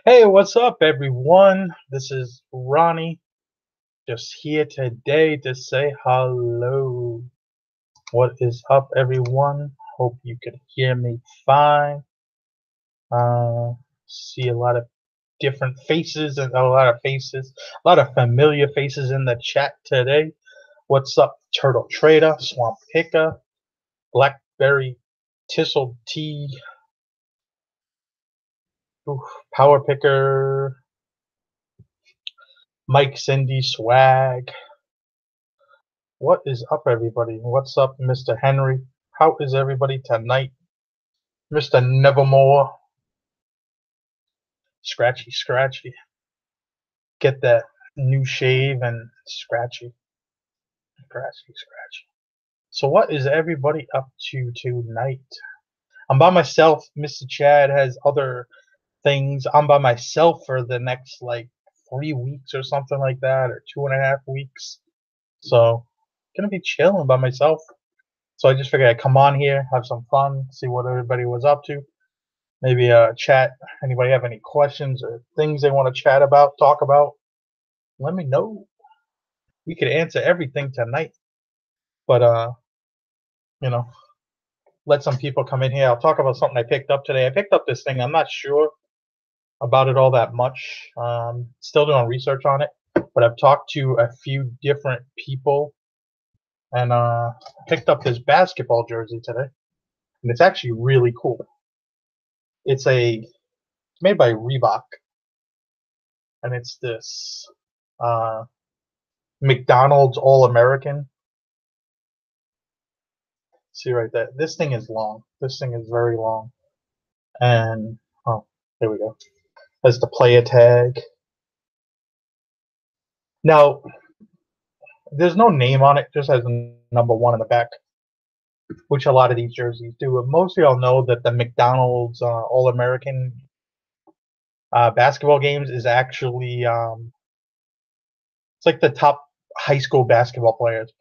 Hey, what's up, everyone? This is Ronnie, just here today to say hello. What is up, everyone? Hope you can hear me fine. Uh, see a lot of different faces and a lot of familiar faces in the chat today. What's up, Turtle Trader, Swamp Picker, Blackberry Tissel Tea, Power Picker, Mike Cindy Swag. What is up, everybody? What's up, Mr. Henry? How is everybody tonight? Mr. Nevermore. Scratchy, scratchy. Get that new shave and scratchy. Scratchy, scratchy. So what is everybody up to tonight? I'm by myself. Mr. Chad has other things. I'm by myself for the next, like, 3 weeks or something like that, or 2.5 weeks. So, gonna be chilling by myself. So I just figured I'd come on here, have some fun, see what everybody was up to. Maybe chat. Anybody have any questions or things they want to chat about, talk about? Let me know. We could answer everything tonight. But you know, let some people come in here. I'll talk about something I picked up today. I picked up this thing. I'm not sure about it all that much. Still doing research on it, but I've talked to a few different people and picked up this basketball jersey today, and it's actually really cool. It's made by Reebok, and it's this McDonald's All-American. See right there. This thing is long. This thing is very long. And, oh, there we go. There's the player tag. Now, there's no name on it. It just has number 1 in the back, which a lot of these jerseys do. But most of y'all know that the McDonald's All-American basketball games is actually, it's like the top high school basketball players.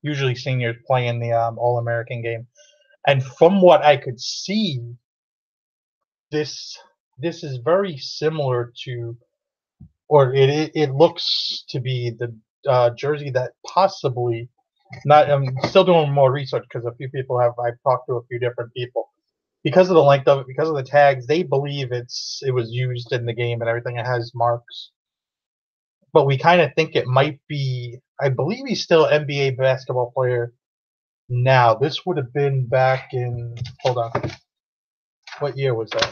Usually seniors play in the All-American game. And from what I could see, this is very similar to, or it looks to be the jersey that possibly not. I'm still doing more research because a few people I've talked to a few different people because of the length of it, because of the tags. They believe it was used in the game and everything. It has marks, but we kind of think it might be. I believe he's still an NBA basketball player now. This would have been back in. Hold on. What year was that?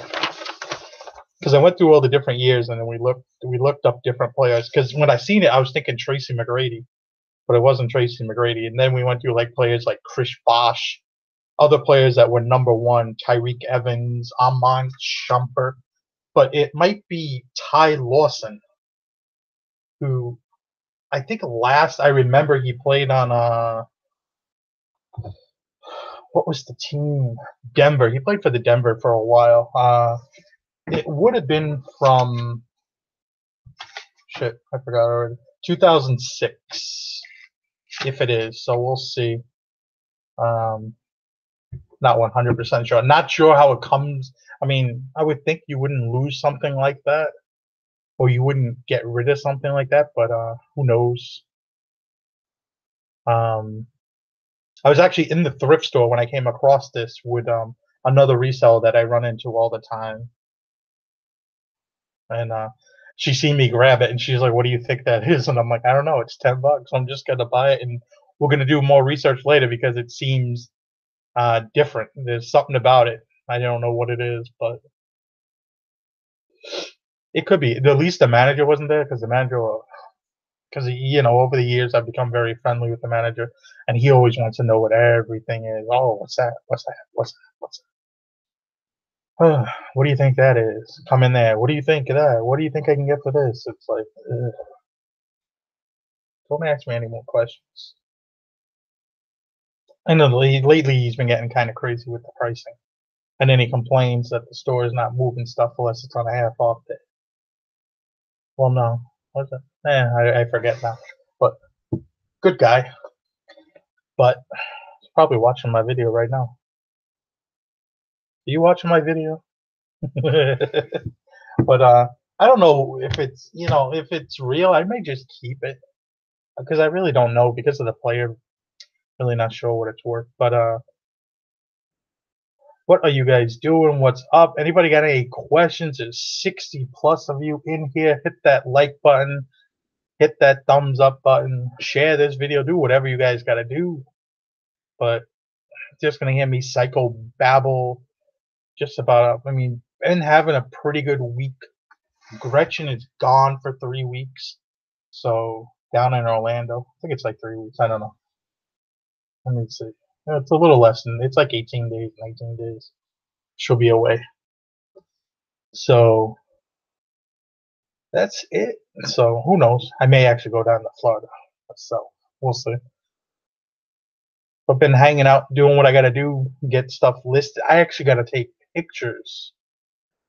Because I went through all the different years and then we looked up different players. Because when I seen it, I was thinking Tracy McGrady, but it wasn't Tracy McGrady. And then we went through like players like Chris Bosh, other players that were number 1, Tyreek Evans, Amon Shumpert, but it might be Ty Lawson, who I think last I remember he played on what was the team? Denver. He played for the Denver for a while. It would have been from shit, I forgot already. 2006, if it is. So we'll see. Not 100% sure. Not sure how it comes. I mean, I would think you wouldn't lose something like that, or you wouldn't get rid of something like that. But who knows? I was actually in the thrift store when I came across this with another reseller that I run into all the time, and she seen me grab it and she's like, "What do you think that is?" And I'm like, "I don't know. It's $10. I'm just gonna buy it, and we're gonna do more research later because it seems different. There's something about it. I don't know what it is, but it could be. At least the manager wasn't there because over the years I've become very friendly with the manager, and he always wants to know what everything is. Oh, what's that? What's that? What's that? What's that? What do you think that is? Come in there. What do you think of that? What do you think I can get for this? It's like, don't ask me any more questions. I know lately he's been getting kind of crazy with the pricing, and then he complains that the store is not moving stuff unless it's on a half off day. Well, no, what's it? I forget now. But good guy. But he's probably watching my video right now. you watching my video? But I don't know if it's if it's real. I may just keep it because I really don't know because of the player. Really not sure what it's worth. But what are you guys doing? What's up? Anybody got any questions? There's 60 plus of you in here. Hit that like button. Hit that thumbs up button. Share this video. Do whatever you guys got to do. But just gonna hear me psycho babble just about. I mean, been having a pretty good week. Gretchen is gone for 3 weeks. So down in Orlando, I think it's like 3 weeks. I don't know. Let me see. It's a little less than. It's like 18 days, 19 days. She'll be away. So that's it. So who knows? I may actually go down to Florida. So we'll see. I've been hanging out, doing what I got to do, get stuff listed. I actually got to take pictures,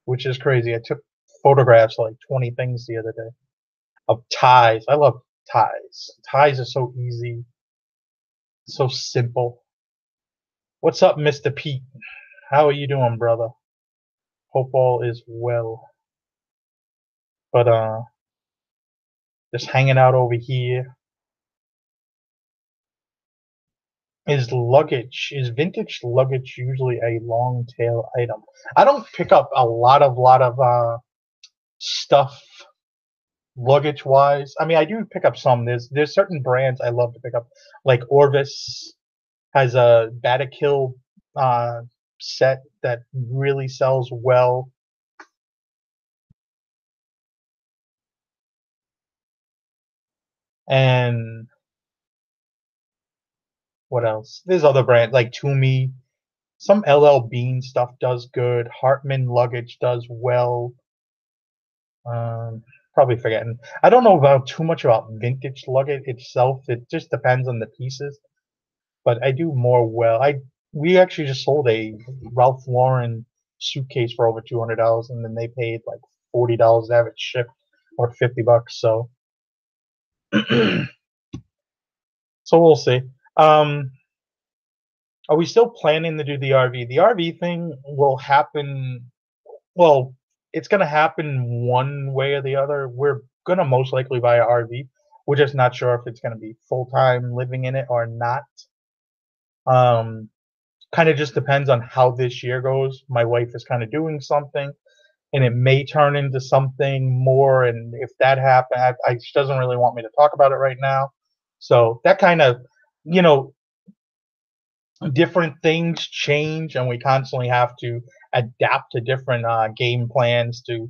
which is crazy. I took photographs of like 20 things the other day of ties. I love ties. Ties are so easy, so simple. What's up, Mr. Pete? How are you doing, brother? Hope all is well. But just hanging out over here. Is vintage luggage usually a long tail item? I don't pick up a lot of stuff luggage wise. I mean, I do pick up some. There's certain brands I love to pick up, like Orvis has a Batakill uh, set that really sells well. And what else? There's other brands like Toomey. Some LL Bean stuff does good. Hartman luggage does well. Um, Probably forgetting. I don't know about too much about vintage luggage itself. It just depends on the pieces. But I do more well. We actually just sold a Ralph Lauren suitcase for over $200, and then they paid like $40 to have it shipped, or $50. So, so we'll see. Um, are we still planning to do the RV? The RV thing will happen. Well, it's gonna happen one way or the other. We're gonna most likely buy an RV. We're just not sure if it's gonna be full time living in it or not. Um, Kind of just depends on how this year goes. My wife is kind of doing something, and it may turn into something more. And if that happens, she doesn't really want me to talk about it right now. So that kind of, you know, different things change, and we constantly have to adapt to different game plans to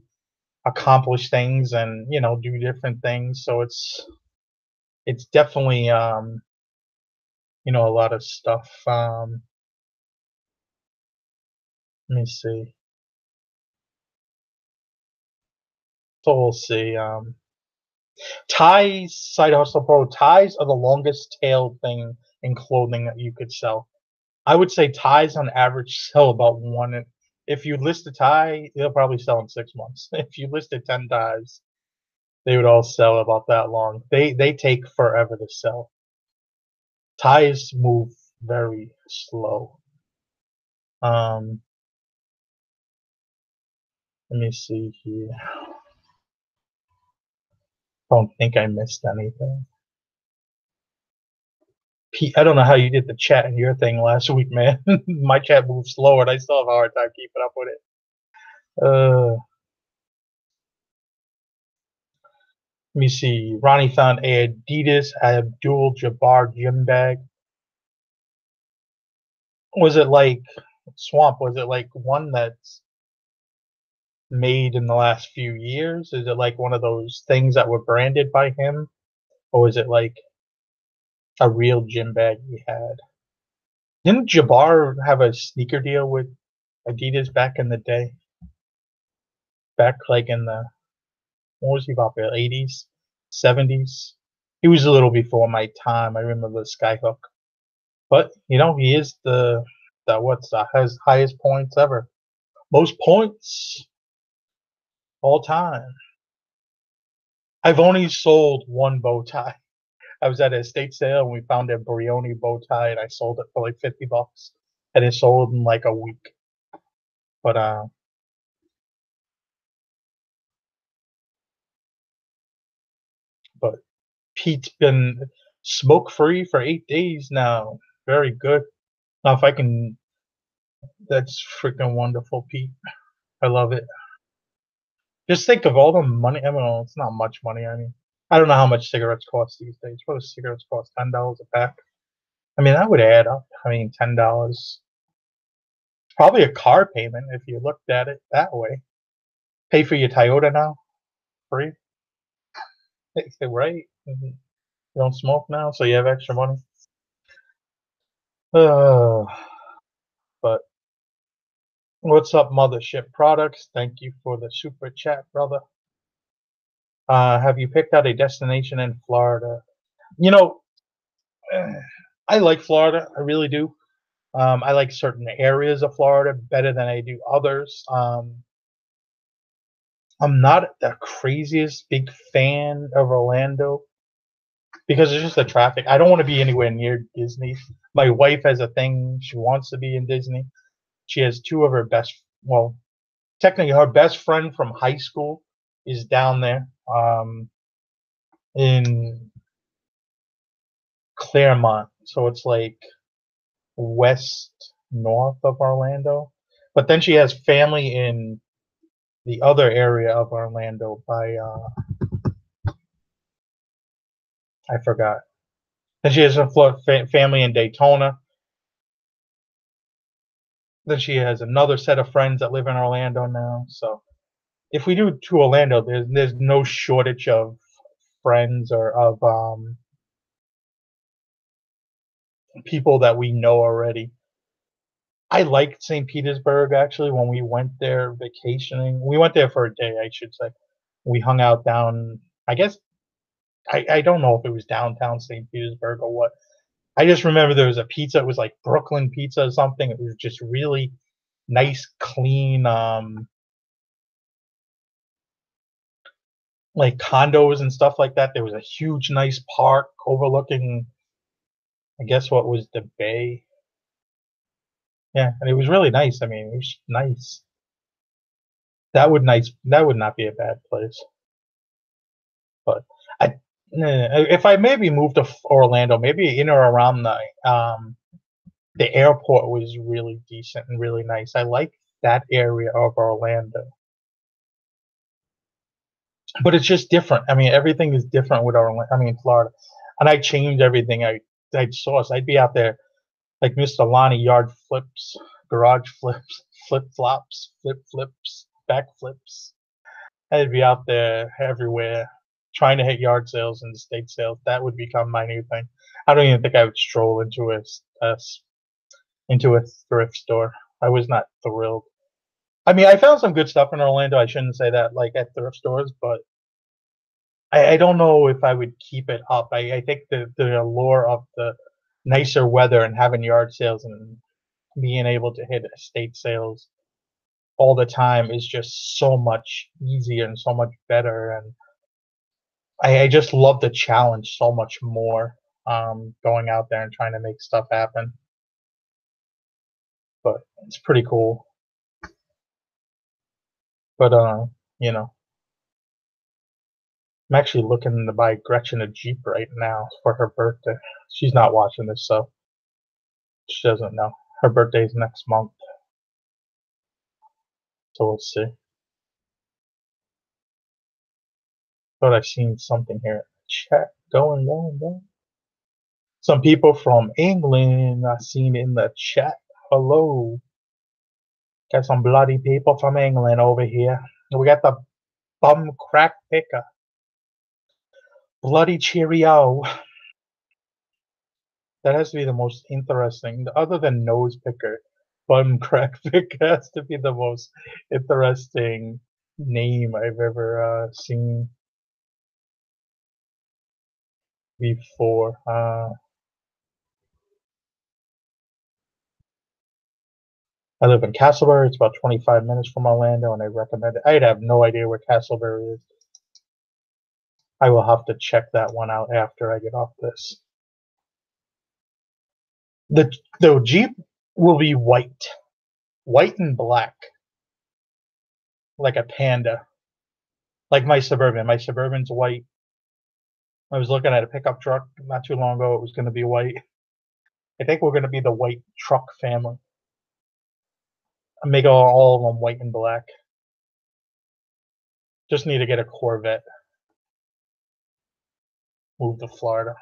accomplish things, and do different things. So it's definitely a lot of stuff. Let me see. So we'll see. Ties, side hustle pro. Ties are the longest tail thing in clothing that you could sell. I would say ties on average sell about one. If you list a tie, they'll probably sell in 6 months. If you listed 10 ties, they would all sell about that long. They take forever to sell. Ties move very slow. Um, Let me see here. Don't think I missed anything. Pete, I don't know how you did the chat in your thing last week, man. My chat moved slower, and I still have a hard time keeping up with it. Let me see. Ronnie found a Adidas Abdul-Jabbar gym bag. Was it like Swamp? Was it like one that's made in the last few years? Is it like one of those things that were branded by him, or was it like a real gym bag he had? Didn't Jabbar have a sneaker deal with Adidas back in the day? Back like in the what was he about the 80s, 70s? He was a little before my time. I remember the Skyhook, but he is the what's the has highest points ever, most points all time. I've only sold one bow tie. I was at an estate sale and we found a Brioni bow tie and I sold it for like $50, and it sold in like a week. But Pete's been smoke free for 8 days now. Very good. Now if I can, that's freaking wonderful, Pete. I love it. Just think of all the money. I mean, it's not much money. I mean, I don't know how much cigarettes cost these days. What do cigarettes cost? $10 a pack. I mean, that would add up. I mean, $10. Probably a car payment if you looked at it that way. Pay for your Toyota now, free. Right? You don't smoke now, so you have extra money. Uh, but what's up, Mothership Products? Thank you for the super chat, brother. Have you picked out a destination in Florida? You know, I like Florida. I really do. I like certain areas of Florida better than I do others. I'm not the craziest big fan of Orlando because it's just the traffic. I don't want to be anywhere near Disney. My wife has a thing; she wants to be in Disney. She has two of her well, technically her best friend from high school is down there in Claremont, so it's like west north of Orlando. But then she has family in the other area of Orlando by I forgot. Then she has a family in Daytona. Then she has another set of friends that live in Orlando now. So if we do to Orlando, there's no shortage of friends or of people that we know already. I liked St. Petersburg actually when we went there vacationing. We went there for a day, I should say. We hung out down. I guess I don't know if it was downtown St. Petersburg or what. I just remember there was a pizza. It was like Brooklyn pizza or something. It was just really nice, clean, like condos and stuff like that. There was a huge, nice park overlooking, I guess, what was the bay. Yeah, and it was really nice. I mean, it was nice. That would nice. That would not be a bad place. But I, if I maybe moved to Orlando, maybe in or around the airport was really decent and really nice. I like that area of Orlando. But it's just different. I mean, everything is different with Orlando. I mean, Florida, and I changed everything. I'd source. I'd be out there like Mr. Lonnie, yard flips, garage flips, flip flops, flip flips, back flips. I'd be out there everywhere trying to hit yard sales and estate sales. That would become my new thing. I don't even think I would stroll into a thrift store. I was not thrilled. I mean, I found some good stuff in Orlando. I shouldn't say that like at thrift stores, but I don't know if I would keep it up. I think the allure of the nicer weather and having yard sales and being able to hit estate sales all the time is just so much easier and so much better. And I just love the challenge so much more going out there and trying to make stuff happen. But it's pretty cool. But you know, I'm actually looking to buy Gretchen a Jeep right now for her birthday. She's not watching this, so she doesn't know. Her birthday's next month, so we'll see. Thought I've seen something here in the chat. Going. Some people from England I seen in the chat. Hello. Got some bloody people from England over here. We got the bum crack picker. Bloody cheerio. That has to be the most interesting, other than nose picker. Bum crack picker has to be the most interesting name I've ever seen before. I live in Castleberry. It's about 25 minutes from Orlando, and I recommend it. I'd have no idea where Castleberry is. I will have to check that one out after I get off this. The Jeep will be white and black. like a panda, like my Suburban. My Suburban's white. I was looking at a pickup truck not too long ago. It was going to be white. I think we're going to be the white truck family. I make all of them white and black. Just need to get a Corvette. Move to Florida.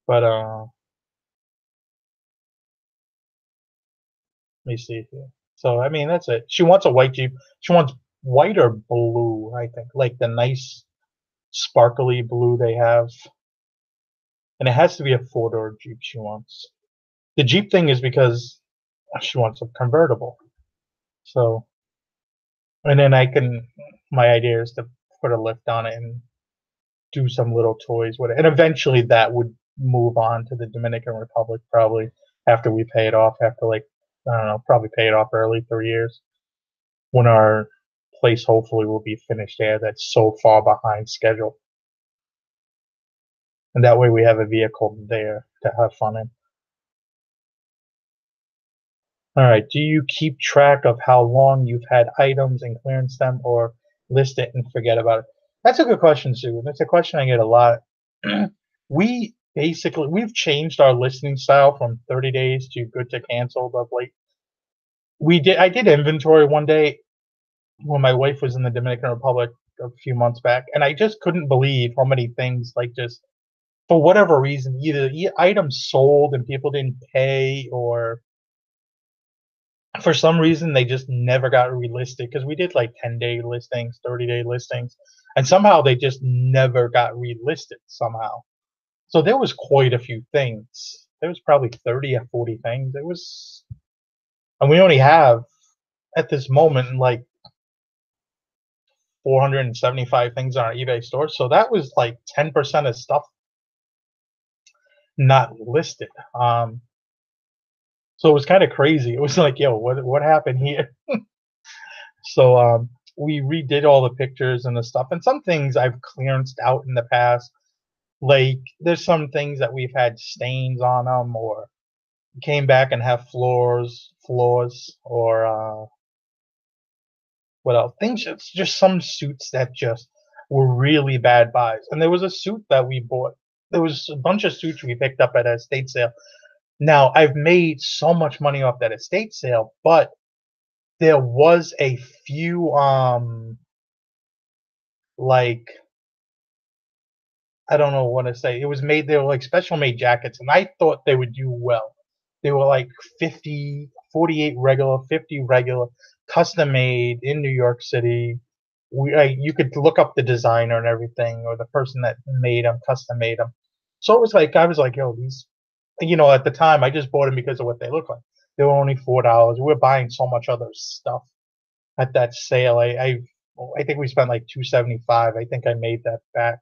But let me see here. So I mean that's it. She wants a white Jeep. She wants white or blue, I think. Like the nice sparkly blue they have. And it has to be a four-door Jeep she wants. The Jeep thing is because she wants a convertible. So and then my idea is to put a lift on it and do some little toys with it. And eventually that would move on to the Dominican Republic probably after we pay it off, after like I don't know, probably pay it off early, 3 years. When our place hopefully will be finished there that's so far behind schedule. And that way we have a vehicle there to have fun in. All right. Do you keep track of how long you've had items and clearance them or list it and forget about it? That's a good question, Sue. That's a question I get a lot. We've changed our listing style from 30 days to good to canceled of late. I did inventory one day when my wife was in the Dominican Republic a few months back, and I just couldn't believe how many things, like, just for whatever reason, either items sold and people didn't pay, or for some reason they just never got relisted because we did like 10-day listings, 30-day listings, and somehow they just never got relisted somehow. So there was quite a few things. There was probably 30 or 40 things. It was, and we only have at this moment like 475 things on our eBay store. So that was like 10% of stuff not listed. So it was kind of crazy. It was like, yo, what happened here? So we redid all the pictures and the stuff, and some things I've clearanced out in the past. Like there's some things that we've had stains on them, or came back and have flaws, or what else? Things, it's just some suits that just were really bad buys. And there was a suit that we bought. There was a bunch of suits we picked up at an estate sale. Now I've made so much money off that estate sale, but there was a few like, I don't know what to say. It was made, they were like special made jackets, and I thought they would do well. They were like 48 regular, 50 regular, custom made in New York City. You could look up the designer and everything, or the person that made them, custom made them. So it was like, I was like, yo, these, at the time I just bought them because of what they look like. They were only $4. We were buying so much other stuff at that sale. I think we spent like 275. I think I made that back.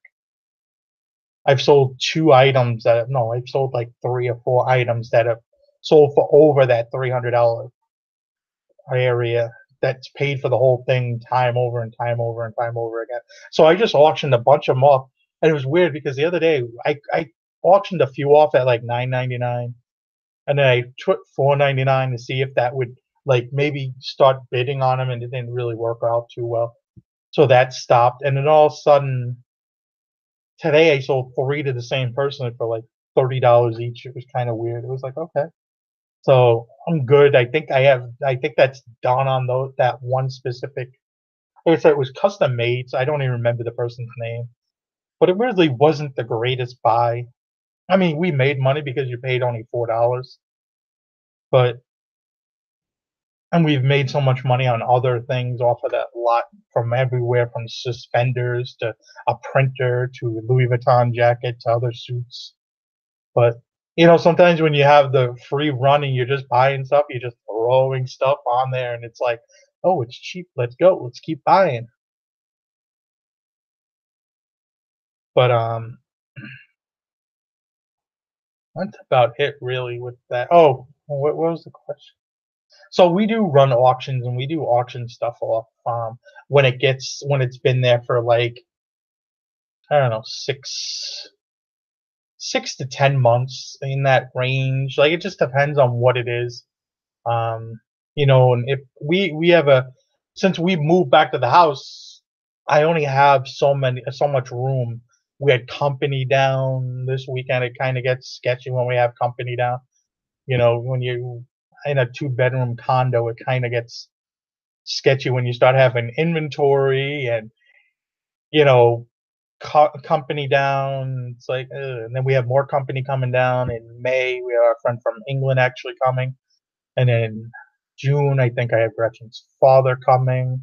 I've sold I've sold like 3 or 4 items that have sold for over that $300 area, that's paid for the whole thing time over and time over and time over again. So I just auctioned a bunch of them off, and it was weird because the other day I auctioned a few off at like $9.99, and then I took $4.99 to see if that would like maybe start bidding on them, and it didn't really work out too well. So that stopped, and then all of a sudden today I sold 3 to the same person for like $30 each. It was kind of weird. It was like, okay. So I'm good. I think that's done on that one specific. Like I said, it was custom made, so I don't even remember the person's name. But it really wasn't the greatest buy. I mean, we made money because you paid only $4, but and we've made so much money on other things off of that lot, from everywhere from suspenders to a printer to a Louis Vuitton jacket to other suits. But sometimes when you have the free run and you're just buying stuff, you're just throwing stuff on there, and it's like, oh, it's cheap. Let's go. Let's keep buying. But that's about it really with that. Oh, what was the question? So we do run auctions, and we do auction stuff off when it's been there for like, I don't know, 6 to 10 months in that range. Like it just depends on what it is. Um, and if we have since we moved back to the house, I only have so much room. We had company down this weekend. It kind of gets sketchy when we have company down. When you in a two-bedroom condo, it kind of gets sketchy when you start having inventory and you know company down. It's like, ugh. And then we have more company coming down in May. We have our friend from England actually coming, and then June I think I have Gretchen's father coming.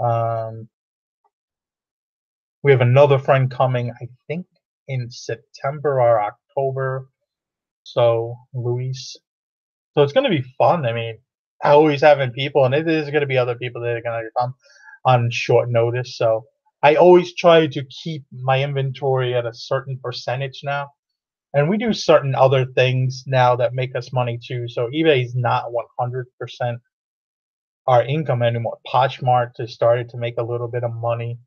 Um, we have another friend coming, I think, in September or October. So Luis. So it's going to be fun. I mean, always having people, and it is going to be other people that are going to come on short notice. So I always try to keep my inventory at a certain percentage now. And we do certain other things now that make us money too. So eBay is not 100% our income anymore. Poshmark has started to make a little bit of money.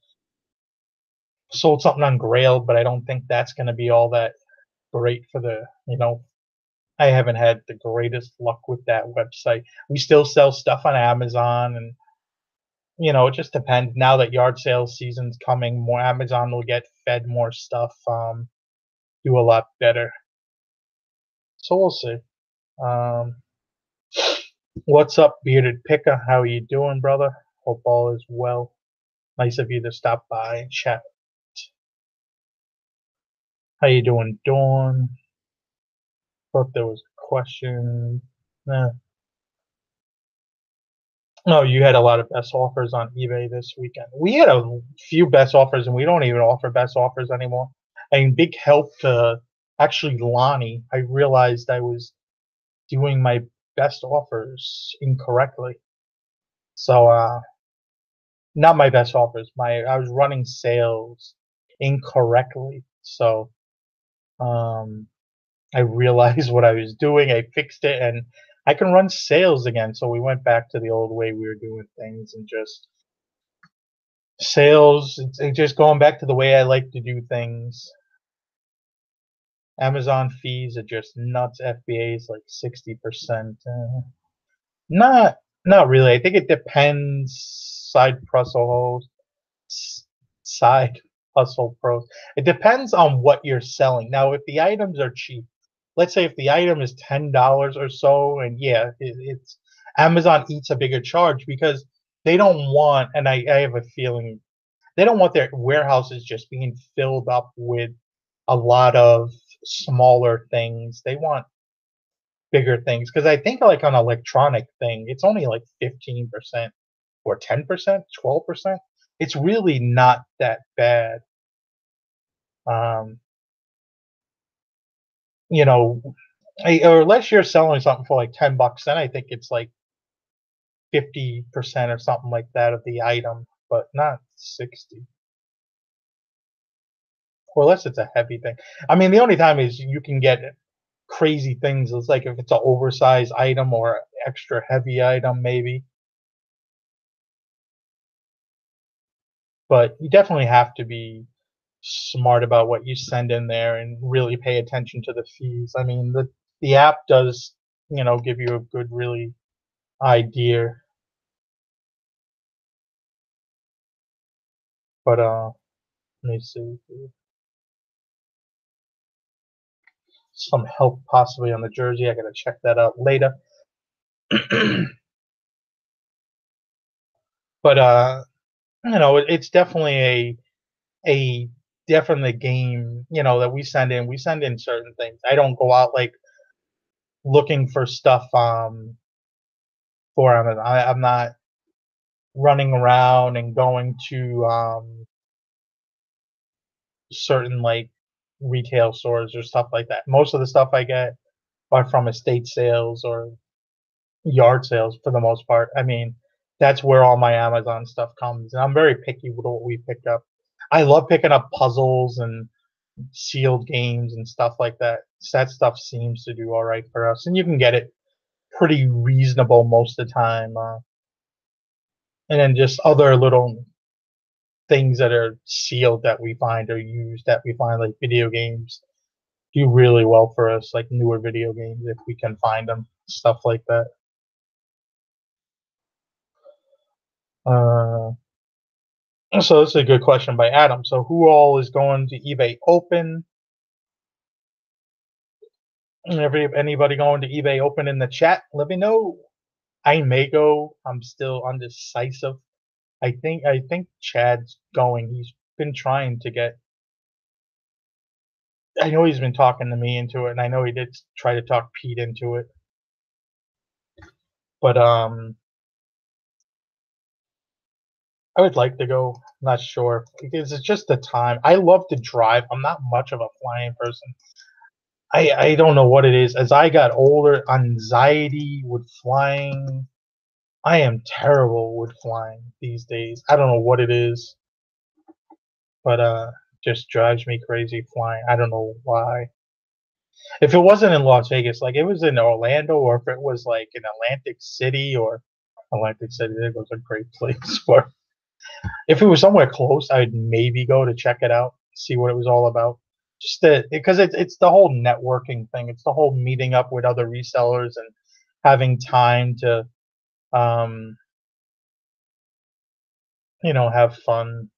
Sold something on Grail, but I don't think that's going to be all that great for I haven't had the greatest luck with that website. We still sell stuff on Amazon, and it just depends. Now that yard sale season's coming, more Amazon will get fed more stuff, do a lot better. So we'll see. Um, what's up, Bearded Picker? How are you doing, brother? Hope all is well. Nice of you to stop by and chat. How you doing, Dawn? Thought there was a question. Nah. No, you had a lot of best offers on eBay this weekend. We had a few best offers, and we don't even offer best offers anymore. I mean, big help to actually Lonnie. I realized I was doing my best offers incorrectly. So, not my best offers. I was running sales incorrectly. So, um, I realized what I was doing. I fixed it, and I can run sales again. So we went back to the old way we were doing things and just sales. It's just going back to the way I like to do things. Amazon fees are just nuts. FBA is like 60%. Not not really. I think it depends. Side hustle pros. It depends on what you're selling. Now, if the items are cheap, let's say if the item is $10 or so, and yeah, it's Amazon eats a bigger charge because they don't want, and I have a feeling they don't want their warehouses just being filled up with a lot of smaller things. They want bigger things because I think like on electronic thing, it's only like 15% or 10%, 12%. It's really not that bad. Um, you know, or unless you're selling something for like $10, then I think it's like 50% or something like that of the item, but not 60. Or unless it's a heavy thing. I mean, the only time is you can get crazy things. It's like if it's an oversized item or extra heavy item, maybe. But you definitely have to be smart about what you send in there and really pay attention to the fees. I mean, the app does, give you a good really idea. But let me see. Some help possibly on the jersey. I gotta check that out later. But it's definitely a definitely game, that we send in. We send in certain things. I don't go out like looking for stuff for Amazon. I'm not running around and going to certain like retail stores or stuff like that. Most of the stuff I get are from estate sales or yard sales for the most part. I mean, that's where all my Amazon stuff comes. And I'm very picky with what we pick up. I love picking up puzzles and sealed games and stuff like that. That stuff seems to do all right for us, and you can get it pretty reasonable most of the time. And then just other little things that are sealed that we find or used that we find, like video games. do really well for us, like newer video games if we can find them, stuff like that. Uh, so this is a good question by Adam. So who all is going to eBay Open? Anybody going to eBay Open in the chat? Let me know. I may go. I'm still undecisive. I think Chad's going. He's been trying to get. I know he's been talking to me into it, and I know he did try to talk Pete into it. But I would like to go. I'm not sure because it's just the time. I love to drive. I'm not much of a flying person. I don't know what it is. As I got older, anxiety with flying. I am terrible with flying these days. I don't know what it is, but just drives me crazy flying. I don't know why. If it wasn't in Las Vegas, like it was in Orlando, or if it was like in Atlantic City or Atlantic City, that was a great place for. If it was somewhere close, I'd maybe go to check it out, see what it was all about. Just because it's the whole networking thing. It's the whole meeting up with other resellers and having time to, um, have fun.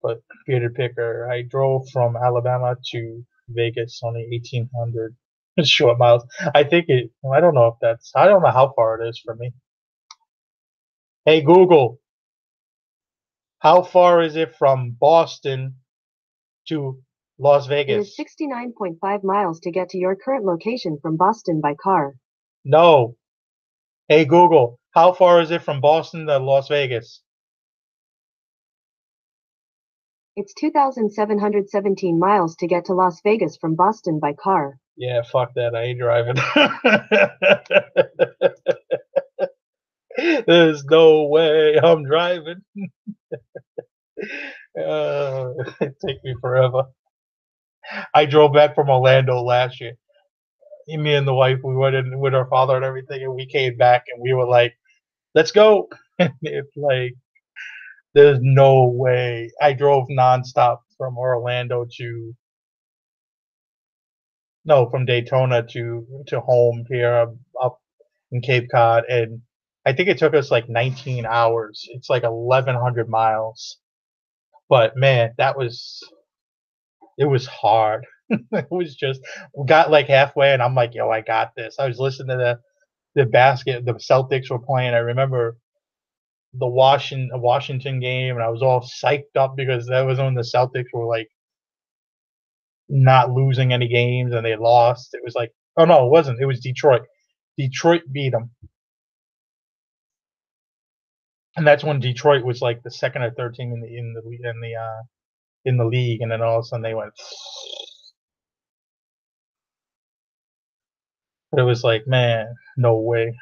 But Peter Picker, I drove from Alabama to Vegas, only 1,800 short miles. I think it. I don't know if that's. I don't know how far it is for me. Hey Google, how far is it from Boston to Las It Vegas? is 69.5 miles to get to your current location from Boston by car. No. Hey Google, how far is it from Boston to Las Vegas? It's 2,717 miles to get to Las Vegas from Boston by car. Yeah, fuck that. I ain't driving. There's no way I'm driving. It'd take me forever. I drove back from Orlando last year. Me and the wife, we went in with our father and everything, and we came back and we were like, let's go. It's like, there's no way. I drove nonstop from Orlando to, no, from Daytona to home here up in Cape Cod, and I think it took us like 19 hours. It's like 1,100 miles. But man, it was hard. It was just we got like halfway, and I'm like, yo, I got this. I was listening to the Celtics were playing. I remember the Washington game, and I was all psyched up because that was when the Celtics were like not losing any games, and they lost. It was like, oh no, it wasn't. It was Detroit. Detroit beat them, and that's when Detroit was like the second or third team in the league, and then all of a sudden they went. But it was like, man, no way.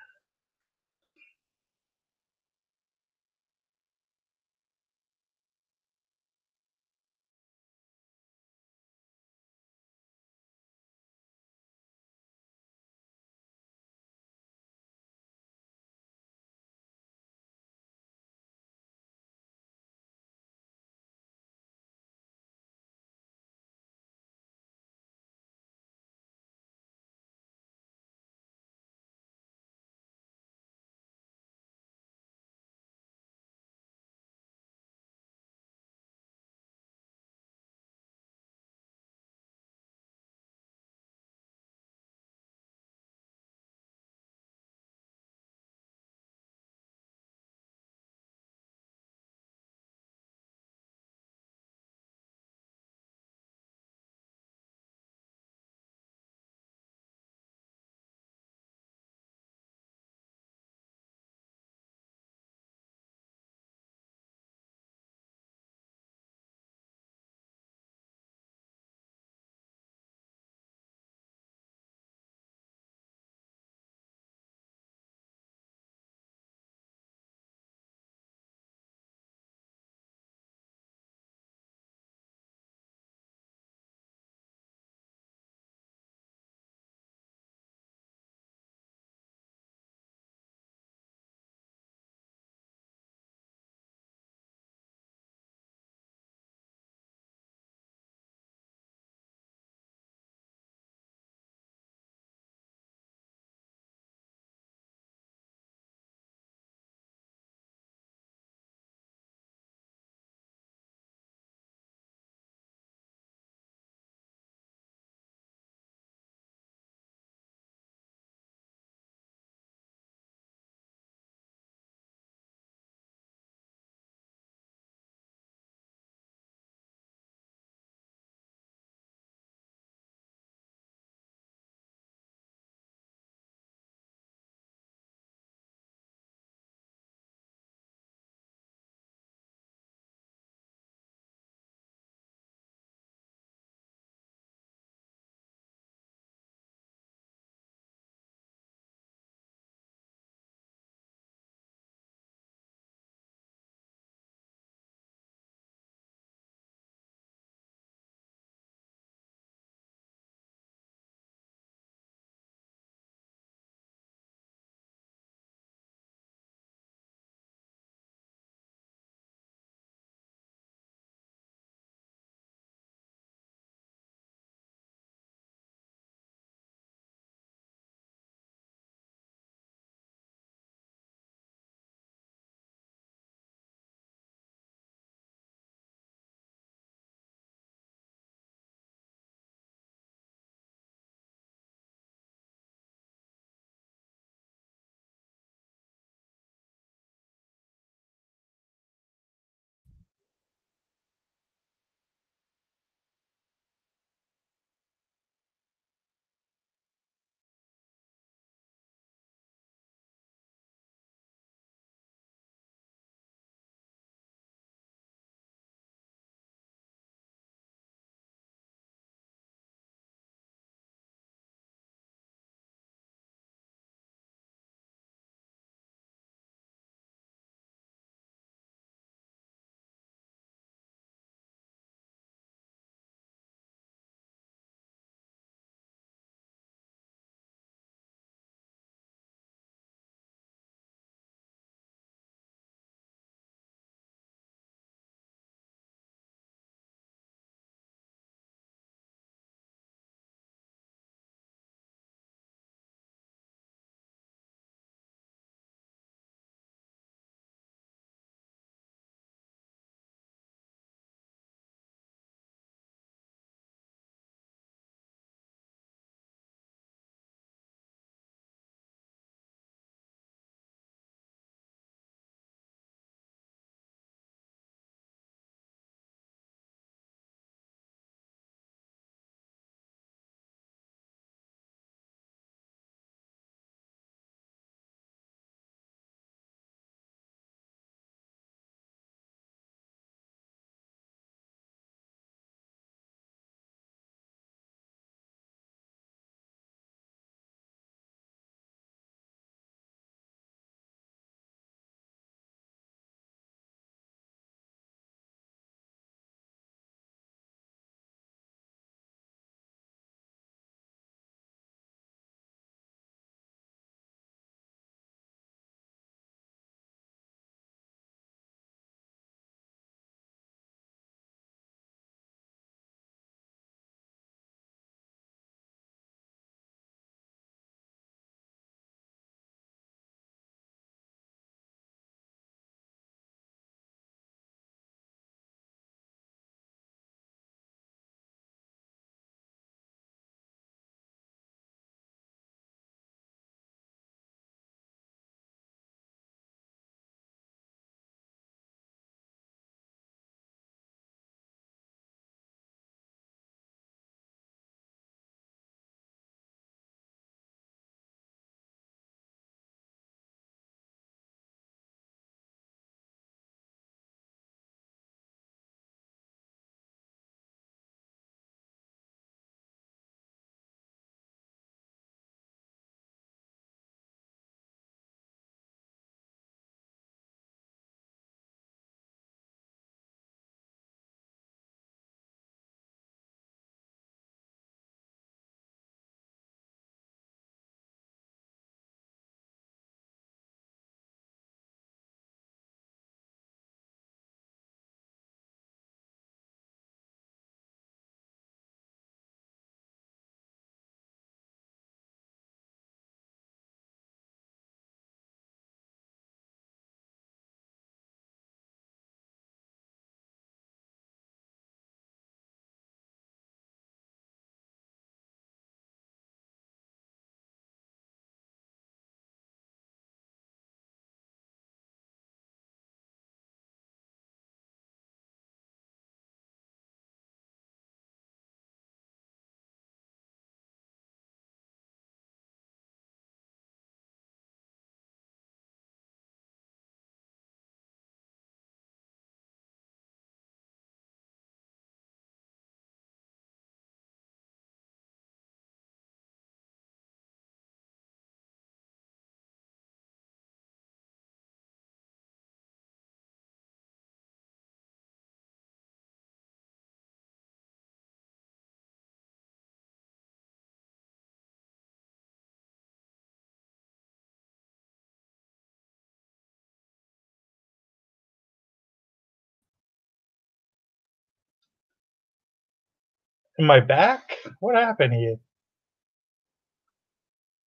Am I back? What happened here?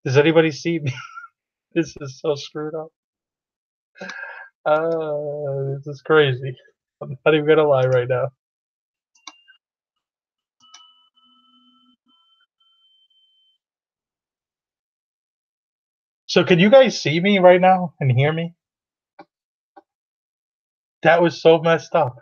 Does anybody see me? This is so screwed up. This is crazy. I'm not even gonna lie right now. So can you guys see me right now and hear me? That was so messed up.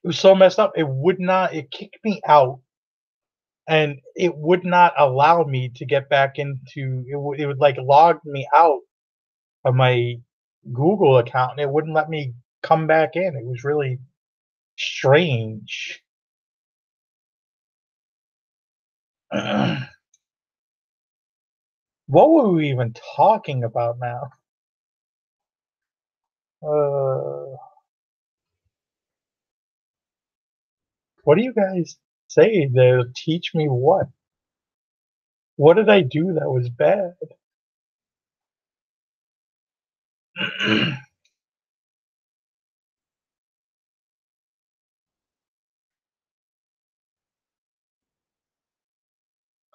It was so messed up. It kicked me out and it would not allow me to get back into it would like log me out of my Google account and it wouldn't let me come back in. It was really strange. What were we even talking about now? Uh, what do you guys say there? Teach me what? What did I do that was bad?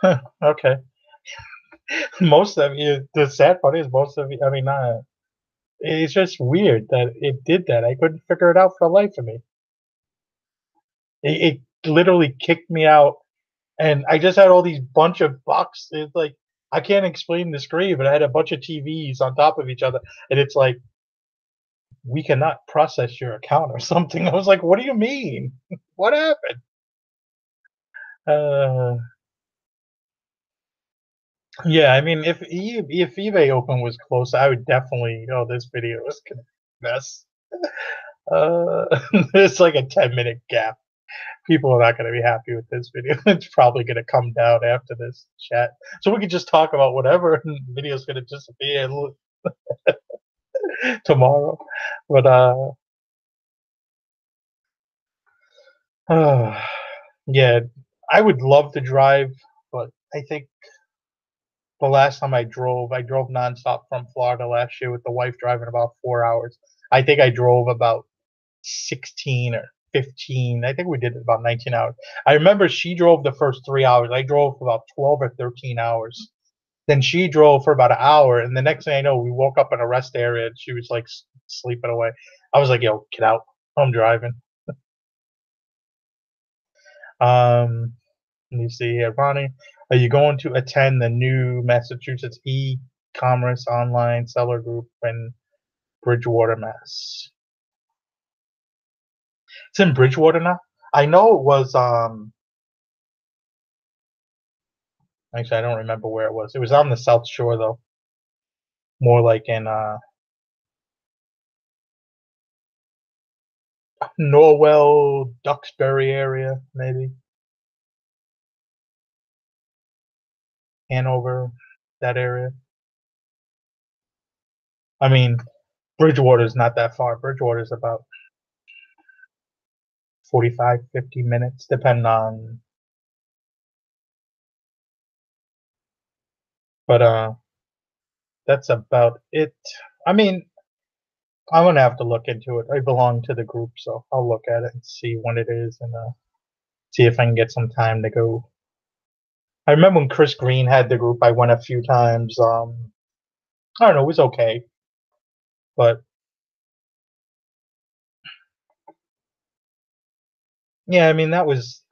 Huh, okay. Most of you, the sad part is most of you, I mean, it's just weird that it did that. I couldn't figure it out for the life of me. It literally kicked me out, and I just had all these bunch of bucks. It's like I can't explain the screen, but I had a bunch of TVs on top of each other, and it's like we cannot process your account or something. I was like, what do you mean? What happened? Uh, yeah, I mean, if eBay Open was close, I would definitely. Oh, this video is gonna mess. Uh, it's like a 10-minute gap. People are not going to be happy with this video. It's probably going to come down after this chat. So we can just talk about whatever and the video's going to disappear tomorrow. But uh, yeah, I would love to drive, but I think the last time I drove nonstop from Florida last year with the wife driving about 4 hours. I think I drove about 16 or 15. I think we did it about 19 hours. I remember she drove the first 3 hours. I drove for about 12 or 13 hours. Then she drove for about an hour. And the next thing I know, we woke up in a rest area and she was like sleeping away. I was like, yo, get out. I'm driving. Let me see here. Ronnie, are you going to attend the new Massachusetts e-commerce online seller group in Bridgewater, Mass? It's in Bridgewater now. I know it was actually I don't remember where it was. It was on the South Shore though. More like in Norwell, Duxbury area, maybe. Hanover, that area. I mean, Bridgewater's not that far. Bridgewater's about 45, 50 minutes, depending on but that's about it. I mean, I'm gonna have to look into it. I belong to the group, so I'll look at it and see when it is and see if I can get some time to go. I remember when Chris Green had the group, I went a few times. I don't know, it was okay, but yeah, I mean that's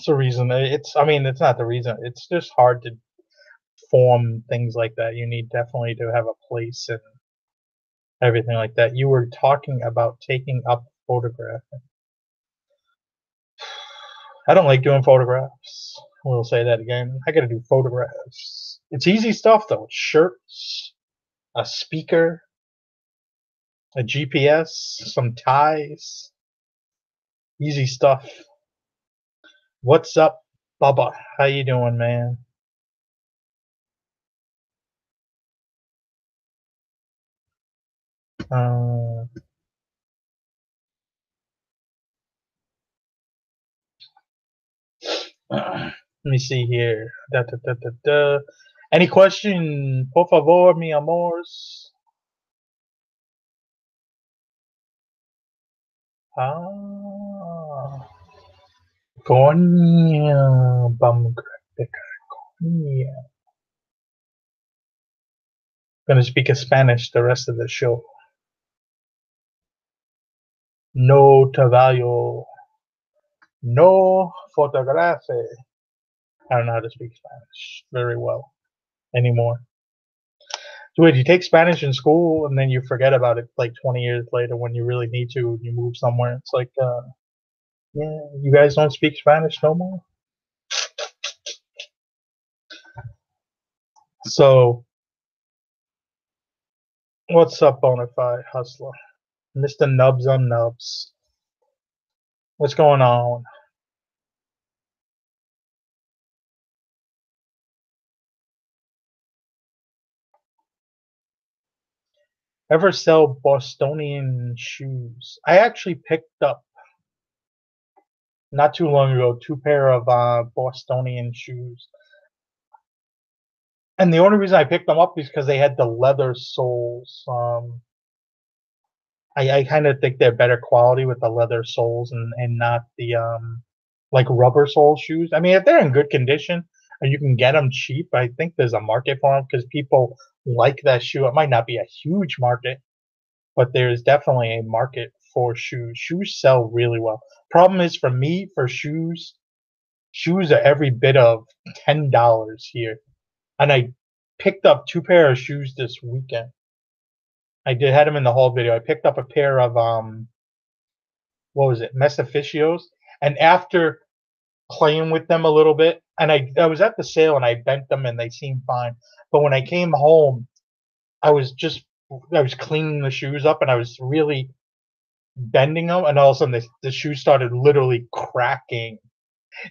the reason. I mean it's not the reason. It's just hard to form things like that. You need definitely to have a place and everything like that. You were talking about taking up photographing. I don't like doing photographs. We'll say that again. I got to do photographs. It's easy stuff though. It's shirts, a speaker, a GPS, some ties. Easy stuff. What's up, Bubba? How you doing, man? Uh, let me see here. Da, da, da, da, da. Any question? Por favor, mi amores. Ah. Konya Bamgraphica. Konya. Gonna speak Spanish the rest of the show. No trabajo. No fotografe. I don't know how to speak Spanish very well anymore. So wait, you take Spanish in school and then you forget about it like 20 years later when you really need to, you move somewhere. It's like, yeah, you guys don't speak Spanish no more? So, what's up, Bonafide Hustler? Mr. Nubs on Nubs. What's going on? Ever sell Bostonian shoes? I actually picked up not too long ago 2 pair of Bostonian shoes. And the only reason I picked them up is because they had the leather soles. I kind of think they're better quality with the leather soles and not the like rubber sole shoes. I mean, if they're in good condition and you can get them cheap, I think there's a market for them because people like that shoe. It might not be a huge market, but there's definitely a market for shoes. Shoes sell really well. Problem is for me, for shoes are every bit of $10 here. And I picked up 2 pair of shoes this weekend. I had them in the haul video. I picked up a pair of what was it, Messaficios, and after playing with them a little bit, and I was at the sale and I bent them and they seemed fine. But when I came home, I was cleaning the shoes up and I was really bending them, and all of a sudden the shoe started literally cracking,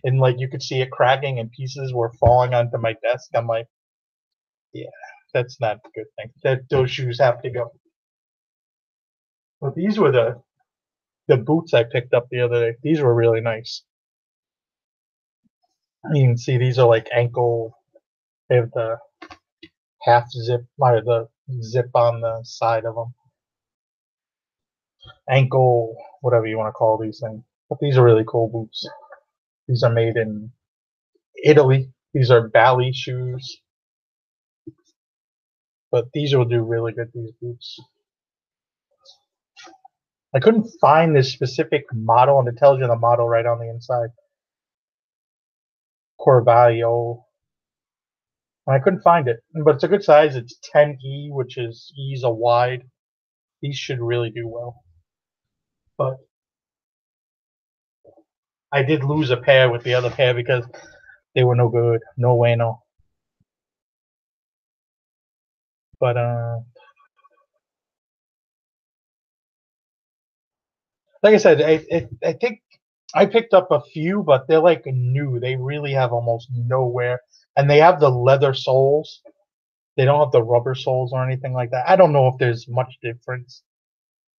and like you could see it cracking and pieces were falling onto my desk. I'm like, yeah, that's not a good thing. Those shoes have to go. But these were the boots I picked up the other day. These were really nice. You can see these are like ankle. They have the half zip or the zip on the side of them. Ankle, whatever you want to call these things. But these are really cool boots. These are made in Italy. These are Bally shoes. But these will do really good, these boots. I couldn't find this specific model, and it tells you the model right on the inside. Corvalio. And I couldn't find it, but it's a good size. It's 10E, which is E's a wide. These should really do well. But I did lose a pair with the other pair because they were no good. No bueno. But like I said, I think I picked up a few, but they're like new. They really have almost no wear, and they have the leather soles. They don't have the rubber soles or anything like that. I don't know if there's much difference,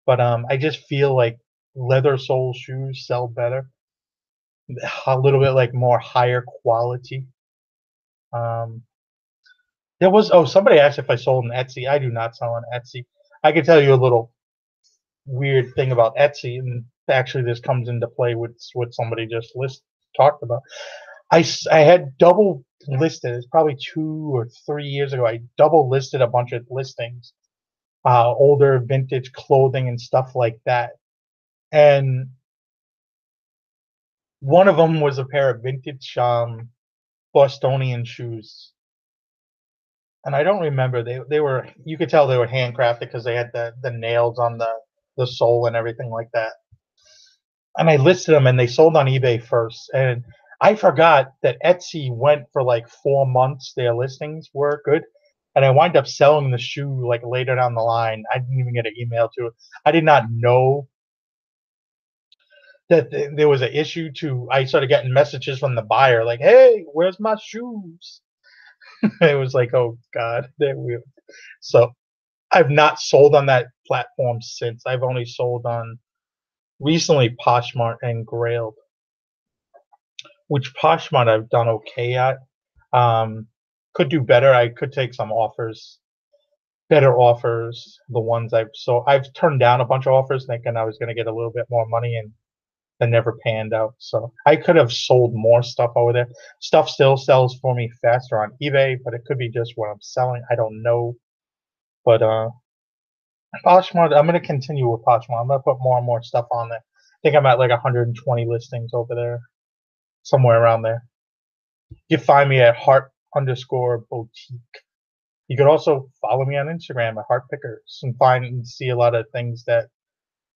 but I just feel like leather sole shoes sell better. A little bit like more higher quality. Um, there was somebody asked if I sold on Etsy. I do not sell on Etsy. I can tell you a little weird thing about Etsy, and actually this comes into play with what somebody just talked about. I had double listed. It's probably 2 or 3 years ago. I double listed a bunch of listings, older vintage clothing and stuff like that. And one of them was a pair of vintage Bostonian shoes, and I don't remember they were. You could tell they were handcrafted because they had the nails on the sole and everything like that. And I listed them, and they sold on eBay first. And I forgot that Etsy went for like 4 months. Their listings were good, and I wind up selling the shoe like later down the line. I didn't even get an email to it. I did not know that there was an issue. I started getting messages from the buyer like, "Hey, where's my shoes?" It was like, "Oh God, they're weird." So I've not sold on that platform since. I've only sold on recently Poshmark and Grailed, which Poshmark I've done okay at. Could do better. I could take some offers. better offers. The ones I've turned down a bunch of offers thinking I was going to get a little bit more money, and that never panned out. So I could have sold more stuff over there. Stuff still sells for me faster on eBay, but it could be just what I'm selling. I don't know. But Poshmark, I'm going to continue with Poshmark. I'm going to put more and more stuff on there. I think I'm at like 120 listings over there, somewhere around there. You can find me at heart_boutique. You could also follow me on Instagram at heartpickers and find and see a lot of things that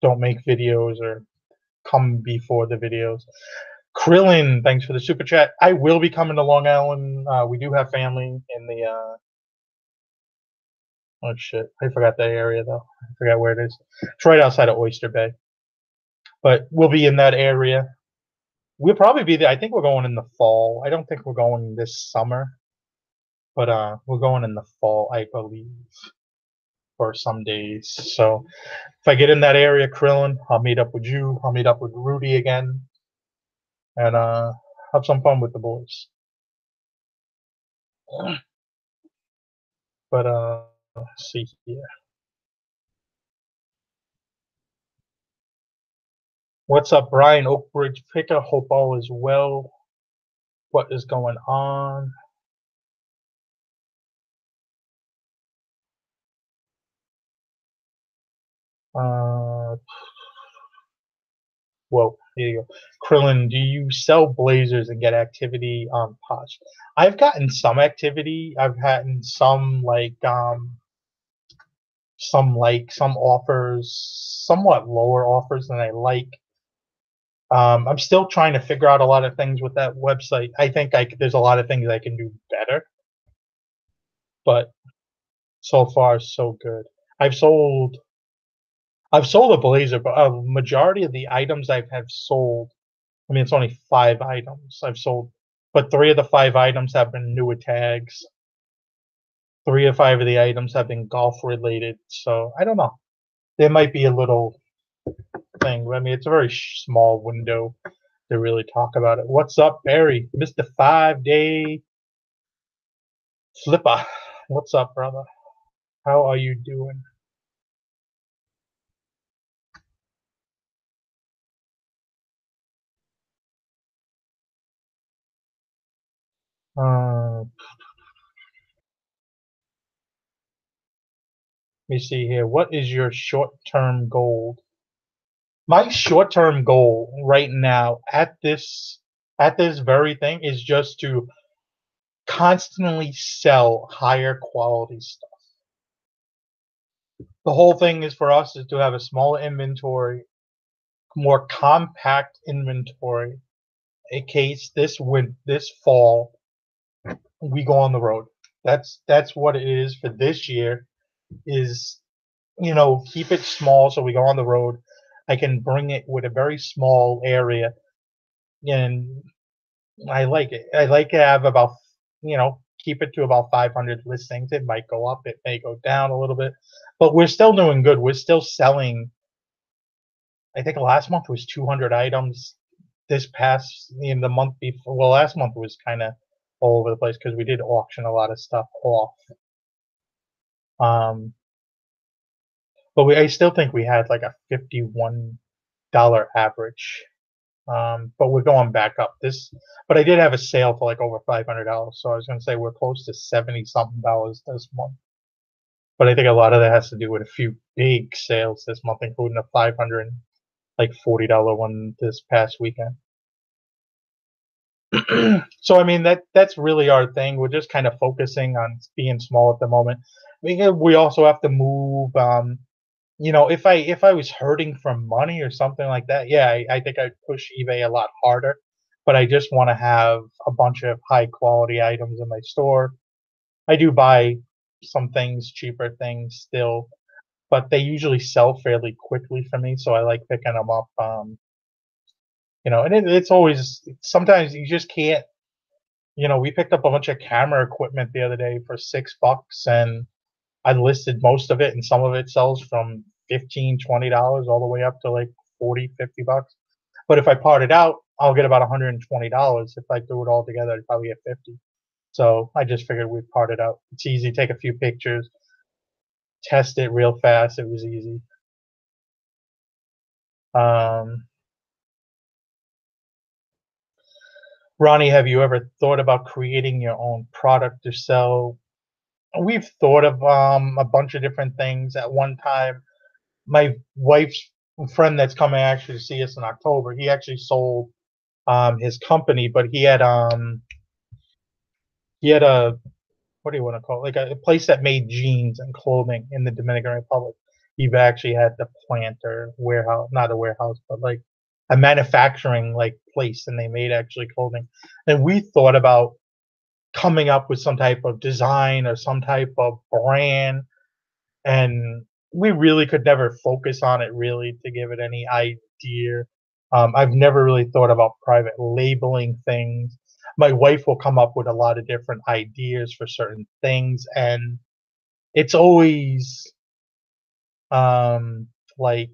don't make videos or come before the videos. Krillin, thanks for the super chat. I will be coming to Long Island. We do have family in the oh shit, I forgot that area though. I forgot where it is. It's right outside of Oyster Bay. But we'll be in that area. We'll probably be there. I think we're going in the fall. I don't think we're going this summer. But we're going in the fall, I believe, for some days. So if I get in that area, Krillin, I'll meet up with you. I'll meet up with Rudy again, and have some fun with the boys. But let's see here. What's up, Brian? Oakbridge Picker. Hope all is well. What is going on? Whoa, here you go. Krillin, do you sell blazers and get activity on Posh? I've gotten some activity. I've had some some offers, somewhat lower offers than I like. I'm still trying to figure out a lot of things with that website. I think there's a lot of things I can do better, but so far so good. I've sold a blazer, but a majority of the items I have sold, I mean, it's only 5 items I've sold, but 3 of the 5 items have been newer tags. 3 or 5 of the items have been golf related. So I don't know. There might be a little thing. I mean, it's a very small window to really talk about it. What's up, Barry? Mr. 5-Day Flipper. What's up, brother? How are you doing? Let me see here. What is your short-term goal? My short-term goal right now at this very thing is just to constantly sell higher quality stuff. The whole thing is for us is to have a smaller inventory, more compact inventory, in case this fall we go on the road. That's what it is for this year. Is keep it small so we go on the road. I can bring it with a very small area, and I like it. I like to have about keep it to about 500 listings. It might go up, it may go down a little bit, but we're still doing good. We're still selling. I think last month was 200 items. This past in the month before, well, last month was kind of all over the place because we did auction a lot of stuff off. But I still think we had like a $51 average. But we're going back up. But I did have a sale for like over $500, so I was going to say we're close to 70 something dollars this month. But I think a lot of that has to do with a few big sales this month, including a $540 one this past weekend. So I mean that's really our thing. We're just kind of focusing on being small at the moment. We also have to move. If I was hurting for money or something like that, yeah, I think I'd push eBay a lot harder. But I just want to have a bunch of high quality items in my store. I do buy some things, cheaper things still, but they usually sell fairly quickly for me, so I like picking them up. And it's always sometimes you just can't. We picked up a bunch of camera equipment the other day for $6, and I listed most of it, and some of it sells from $15, $20 all the way up to like 40, $50. But if I part it out, I'll get about $120. If I threw it all together, I'd probably get 50. So I just figured we'd part it out. It's easy, take a few pictures. test it real fast. It was easy. Um, Ronnie, have you ever thought about creating your own product to sell? We've thought of a bunch of different things at one time. My wife's friend that's coming actually to see us in October, he actually sold his company, but he had a, what do you want to call it? Like a place that made jeans and clothing in the Dominican Republic. He actually had the plant or warehouse, not a warehouse, but like a manufacturing like place, and they made actually clothing. And we thought about coming up with some type of design or some type of brand, and we really could never focus on it really to give it any idea. I've never really thought about private labeling things. My wife will come up with a lot of different ideas for certain things, and it's always like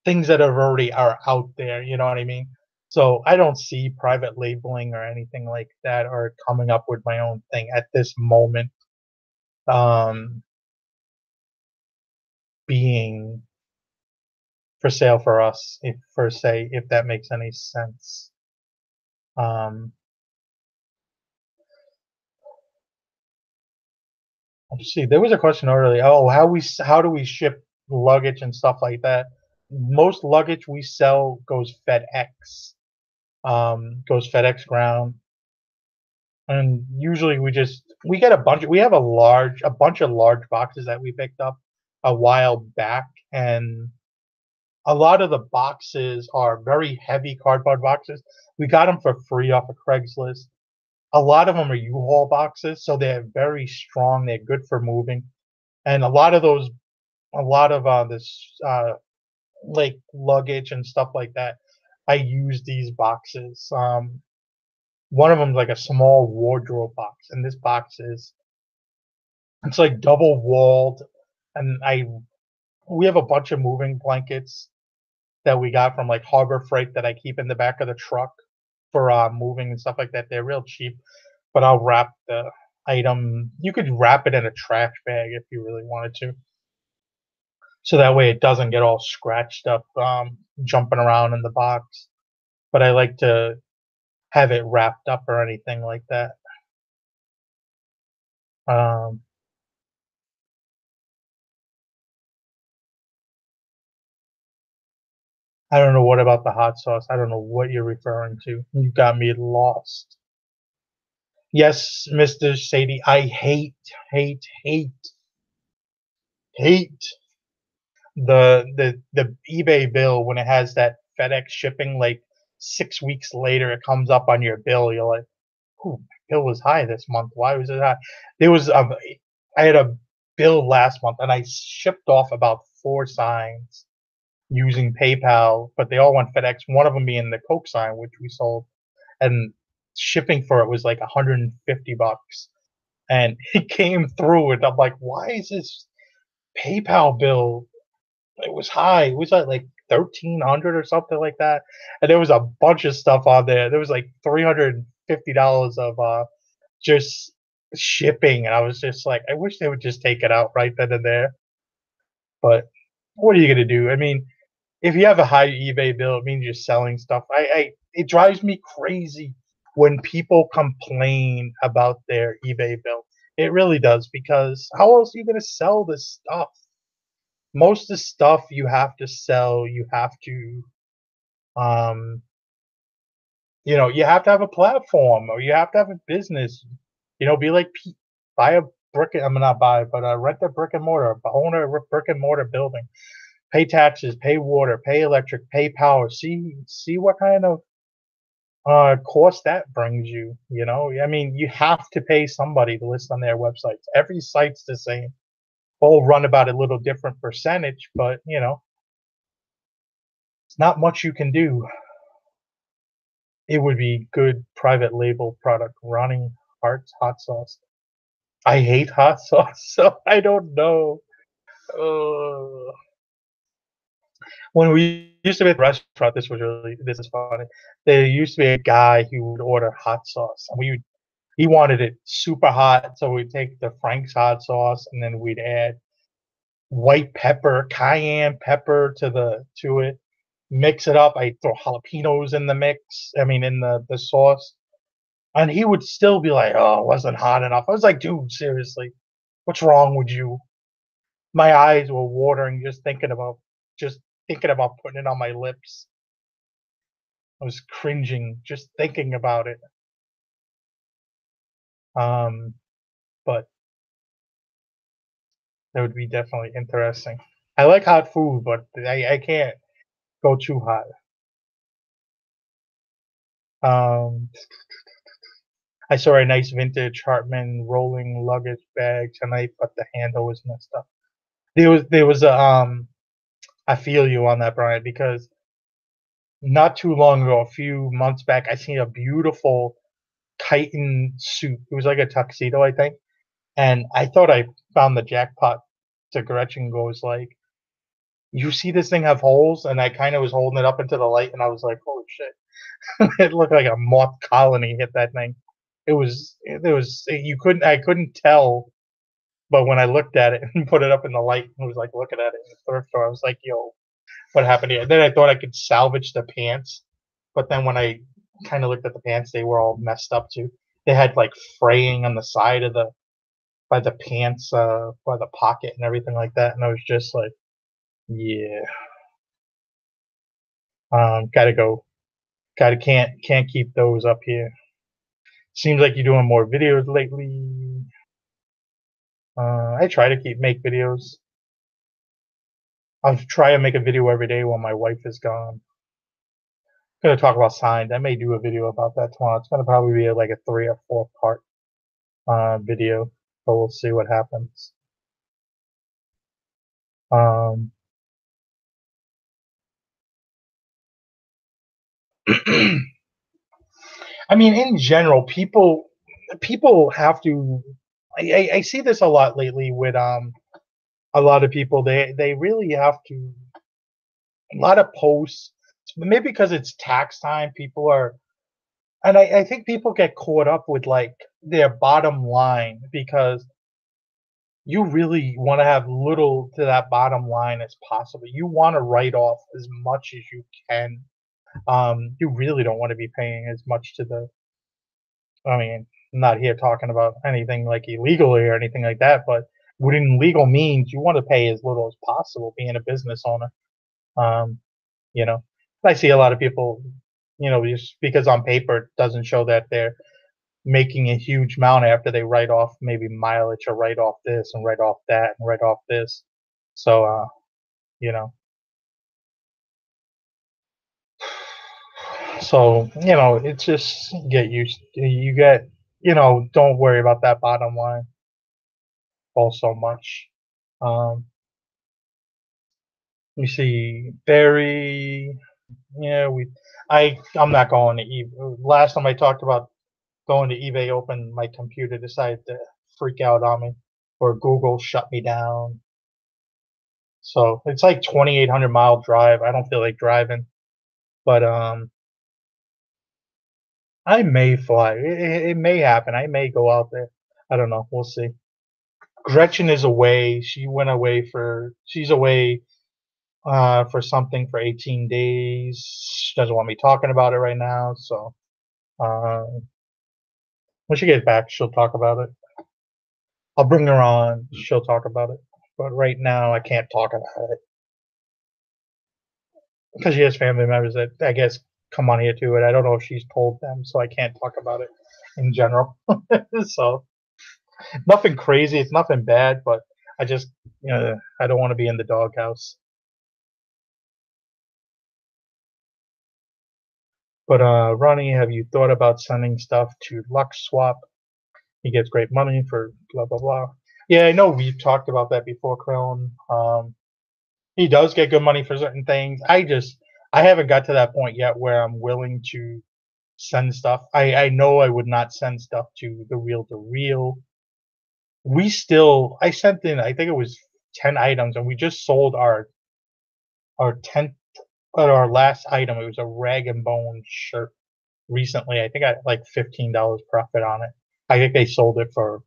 things that are out there. You know what I mean? So I don't see private labeling or anything like that, or coming up with my own thing at this moment. Um, being for sale for us, if per se, if that makes any sense. Um, let's see. There was a question earlier. Oh, how do we ship luggage and stuff like that? Most luggage we sell goes FedEx. Goes FedEx ground, and usually we get we have a bunch of large boxes that we picked up a while back, and a lot of the boxes are very heavy cardboard boxes. We got them for free off of Craigslist. A lot of them are U-Haul boxes, so they're very strong. They're good for moving, and a lot of this like luggage and stuff like that. I use these boxes. One of them's like a small wardrobe box, and this box is it's like double walled, and I we have a bunch of moving blankets that we got from like Harbor Freight that I keep in the back of the truck for moving and stuff like that. They're real cheap, but I'll wrap the item. You could wrap it in a trash bag if you really wanted to, so that way it doesn't get all scratched up jumping around in the box. But I like to have it wrapped up or anything like that. Um, I don't know what about the hot sauce. I don't know what you're referring to. You got me lost. Yes, Mr. Sadie, I hate the eBay bill when it has that FedEx shipping like 6 weeks later it comes up on your bill. You're like, "Ooh, my bill was high this month. Why was it high?" There was I had a bill last month and I shipped off about 4 signs using PayPal, but they all went FedEx. One of them being the Coke sign, which we sold, and shipping for it was like $150, and it came through, and I'm like, "Why is this PayPal bill?" It was high. It was like 1,300 or something like that, and there was a bunch of stuff on there. There was like $350 of just shipping, and I was just like, I wish they would just take it out right then and there. But what are you gonna do? I mean, if you have a high eBay bill, it means you're selling stuff. I it drives me crazy when people complain about their eBay bill. It really does, because how else are you gonna sell this stuff? Most of the stuff you have to sell, you have to um you have to have a platform, or you have to have a business. Be like buy a I'm not buy, but rent a brick and mortar, own a brick and mortar building. Pay taxes, pay water, pay electric, pay power. See what kind of cost that brings you. I mean, you have to pay somebody to list on their websites. Every site's the same. All run about a little different percentage, but it's not much you can do. It would be good private label product running Hearts hot sauce. I hate hot sauce, so I don't know. Uh, when we used to be at the restaurant, this is funny. There used to be a guy who would order hot sauce, and He wanted it super hot, so we'd take the Frank's hot sauce and then we'd add white pepper, cayenne pepper to it, mix it up. I throw jalapenos in the mix. I mean, in the sauce, and he would still be like, "Oh, it wasn't hot enough." I was like, "Dude, seriously, what's wrong with you?" My eyes were watering just thinking about putting it on my lips. I was cringing just thinking about it. Um, but that would be definitely interesting. I like hot food, but I can't go too hot. I saw a nice vintage Hartman rolling luggage bag tonight, but the handle was messed up. There was a I feel you on that, Brian, because not too long ago, a few months back, I seen a beautiful chitin suit. It was like a tuxedo, I think, and I thought I found the jackpot. To Gretchen goes like, "You see this thing have holes?" And I kind of was holding it up into the light, and I was like, "Holy shit!" It looked like a moth colony hit that thing. It was you couldn't I couldn't tell, but when I looked at it and put it up in the light and was like looking at it in the thrift store, I was like, "Yo, what happened here?" Then I thought I could salvage the pants, but then when I kind of looked at the pants, they were all messed up too. They had like fraying on the side of the by the pants, by the pocket and everything like that, and I was just like, "Yeah, gotta go. Gotta can't keep those up here." Seems like you're doing more videos lately. I try to make videos. I'll try to make a video every day while my wife is gone. I'm gonna talk about signs. I may do a video about that tomorrow. It's gonna probably be like a 3 or 4 part video, but we'll see what happens. Um, I mean, in general, people have to. I see this a lot lately with a lot of people. They really have to a lot of posts. Maybe because it's tax time, people are and I think people get caught up with like their bottom line because you really want to have little to that bottom line as possible. You want to write off as much as you can. You really don't want to be paying as much to the. I mean, I'm not here talking about anything like illegally or anything like that, but within legal means, you want to pay as little as possible. Being a business owner, um, you know, I see a lot of people, just because on paper it doesn't show that they're making a huge amount after they write off maybe mileage or write off this and write off that and write off this. So, you know, it's just get used. You get, don't worry about that bottom line all so much. Um, let me see, Barry. Yeah, I'm not going to eBay. Last time I talked about going to eBay Open, my computer decided to freak out on me, or Google shut me down. So it's like 2,800 mile drive. I don't feel like driving, but I may fly. It may happen. I may go out there. I don't know. We'll see. Gretchen is away. She's away for something for 18 days. She doesn't want me talking about it right now. So uh, when she gets back, she'll talk about it. I'll bring her on. She'll talk about it. But right now, I can't talk about it because she has family members that I guess come on here to it. I don't know if she's told them, so I can't talk about it in general. So nothing crazy. It's nothing bad, but I just, I don't want to be in the doghouse. But Ronnie, have you thought about sending stuff to Lux Swap? He gets great money for blah blah blah. Yeah, I know we've talked about that before, Krillin. He does get good money for certain things. I haven't got to that point yet where I'm willing to send stuff. I know I would not send stuff to the Real to Real. I sent in, I think it was 10 items, and we just sold our 10th, or our last item. It was a rag and bone shirt recently. I think I had like $15 profit on it. I think they sold it for,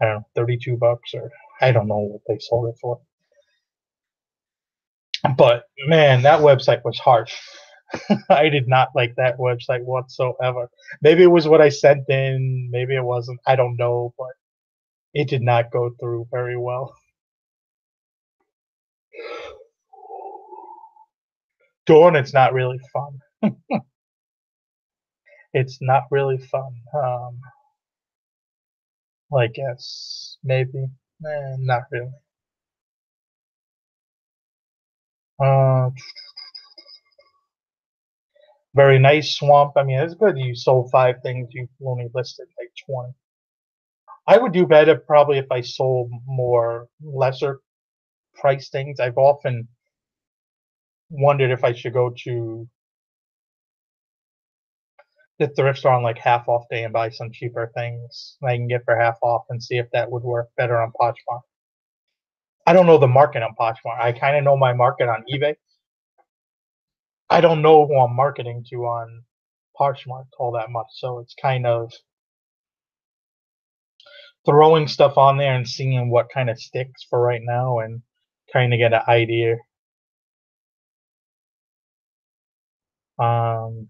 I don't know, $32, or I don't know what they sold it for. But man, that website was harsh. I did not like that website whatsoever. Maybe it was what I sent in, maybe it wasn't. I don't know, but it did not go through very well. Dawn, it's not really fun. It's not really fun. I guess maybe, not really. Uh, Very nice swamp. I mean, it's good. You sold 5 things. You only listed like 20. I would do better probably if I sold more lesser price things. I've often wondered if I should go to the thrift store on like half off day and buy some cheaper things I can get for half off and see if that would work better on Poshmark. I don't know the market on Poshmark. I kind of know my market on eBay. I don't know who I'm marketing to on Poshmark all that much, so it's kind of throwing stuff on there and seeing what kind of sticks for right now and trying to get an idea. Um,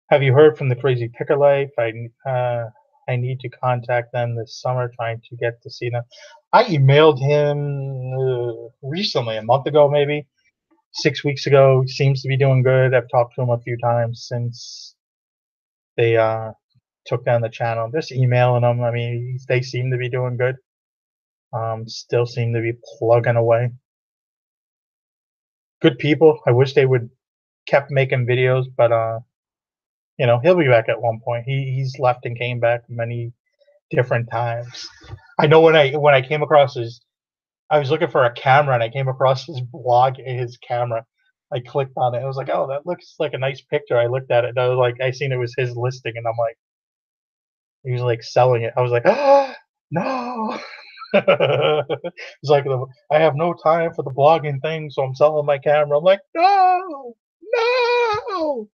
have you heard from the Crazy Picker Life? I need to contact them this summer, trying to get to see them. I emailed him recently, a month ago, maybe 6 weeks ago. He seems to be doing good. I've talked to him a few times since they took down the channel. Just emailing them. I mean, they seem to be doing good. Still seem to be plugging away. Good people. I wish they would kept making videos, but he'll be back at one point. He's left and came back many different times. I know when I came across I was looking for a camera and I came across his blog and his camera. I clicked on it. I was like, oh, that looks like a nice picture. I looked at it and I was like, I seen it was his listing, and I'm like, he was like selling it. I was like, oh, no. It's like, I have no time for the blogging thing, so I'm selling my camera. I'm like, no, no.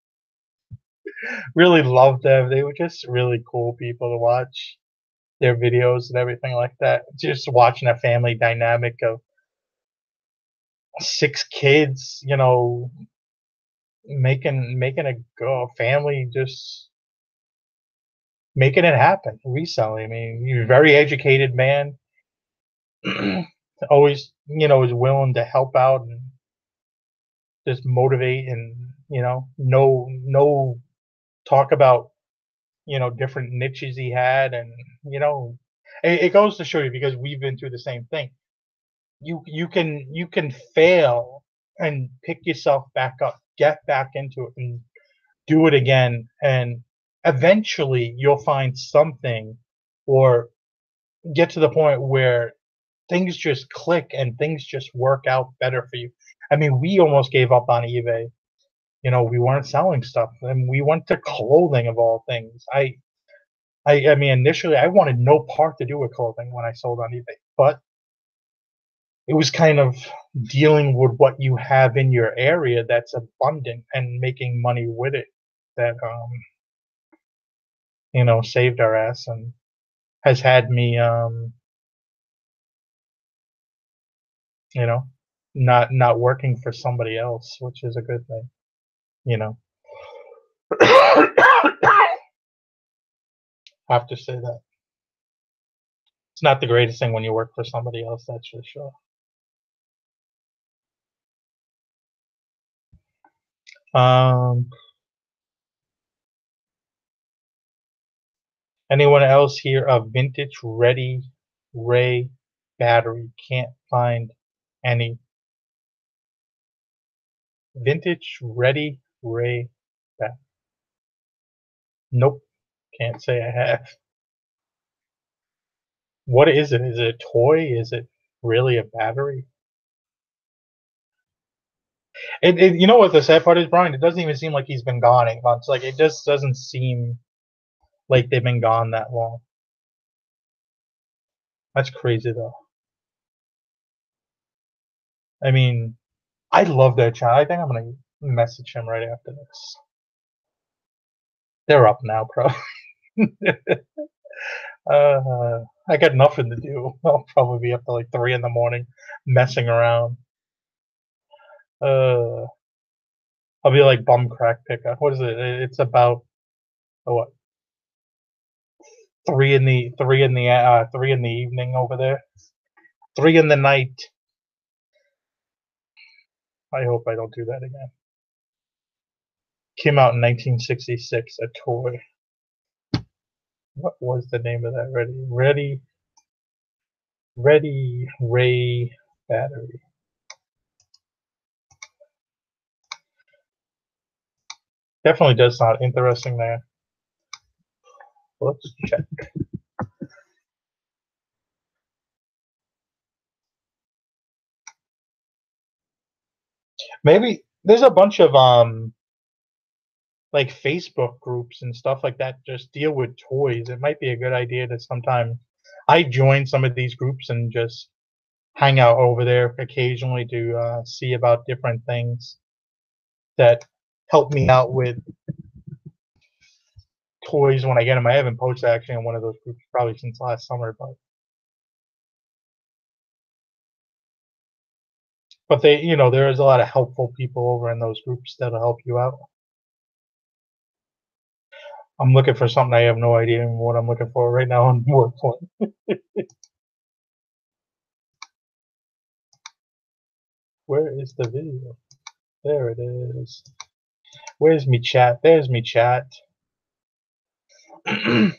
Really loved them. They were just really cool people to watch their videos and everything like that. Just watching a family dynamic of 6 kids, making a family, just making it happen. Reselling. I mean, you're a very educated man. Always, is willing to help out and just motivate, and no talk about different niches he had, and it goes to show you, because we've been through the same thing. You can fail and pick yourself back up, get back into it, and do it again, and eventually you'll find something, or get to the point where things just click and things just work out better for you. I mean, we almost gave up on eBay. We weren't selling stuff, and we went to clothing of all things. I mean, initially I wanted no part to do with clothing when I sold on eBay, but it was kind of dealing with what you have in your area that's abundant and making money with it that saved our ass, and has had me you know not working for somebody else, which is a good thing. you know have to say that it's not the greatest thing when you work for somebody else, that's for sure. Anyone else here a vintage ready ray battery? Can't find any. Vintage ready ray battery. Nope, can't say I have. What is it? Is it a toy? Is it really a battery? You know what the sad part is, Brian? It doesn't even seem like he's been gone 8 months. Like, it just doesn't seem like they've been gone that long. That's crazy, though. I mean, I love that channel. I think I'm gonna message him right after this. They're up now, probably. I got nothing to do. I'll probably be up to like 3 in the morning messing around. I'll be like bum crack picker. What is it? It's about what 3 in the evening over there. 3 in the night. I hope I don't do that again. Came out in 1966. A toy. What was the name of that? Ready Ray battery. Definitely does sound interesting there. Let's check. Maybe there's a bunch of like Facebook groups and stuff like that just deal with toys. It might be a good idea to sometime I join some of these groups and just hang out over there occasionally to see about different things that help me out with toys when I get them. I haven't posted actually in one of those groups probably since last summer, but they, there is a lot of helpful people over in those groups that'll help you out. I'm looking for something I have no idea what I'm looking for right now on WordPoint. Where is the video? There it is. Where's me chat? There's me chat. But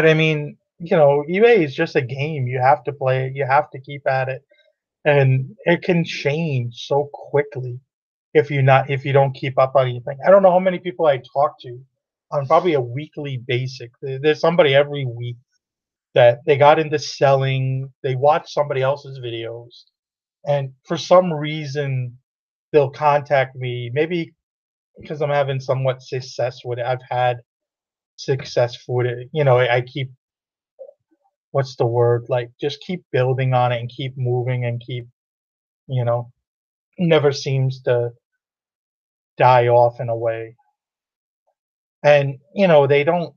I mean, eBay is just a game. You have to play it. You have to keep at it, and it can change so quickly if you don't keep up on anything. I don't know how many people I talk to on probably a weekly basis. There's somebody every week that they got into selling. They watch somebody else's videos, and for some reason they'll contact me. Maybe because I'm having somewhat success with it. I've had success with it. I keep, what's the word? Like, just keep building on it and keep moving and keep, you know, never seems to die off in a way. And, they don't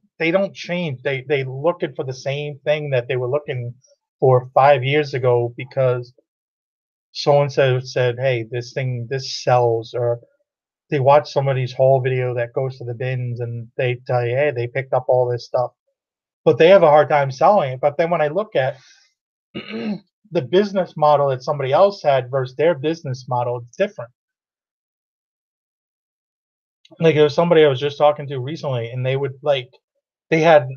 change. They looking for the same thing that they were looking for 5 years ago because so and so said, hey, this sells, or they watch somebody's haul video that goes to the bins and they tell you, hey, they picked up all this stuff, but they have a hard time selling it. But then when I look at the business model that somebody else had versus their business model, it's different. Like, there was somebody I was just talking to recently, and they had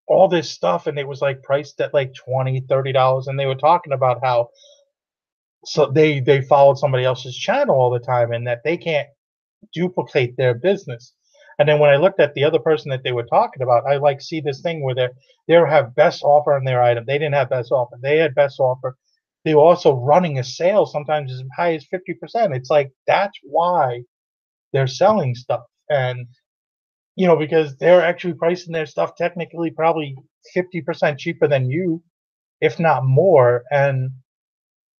all this stuff, and it was like priced at like $20, $30, and they were talking about how they followed somebody else's channel all the time, and that they can't duplicate their business. And then when I looked at the other person that they were talking about, I see this thing where they have best offer on their item. They didn't have best offer. They had best offer. They were also running a sale sometimes as high as 50%. It's like, that's why they're selling stuff. And, because they're actually pricing their stuff technically probably 50% cheaper than you, if not more. And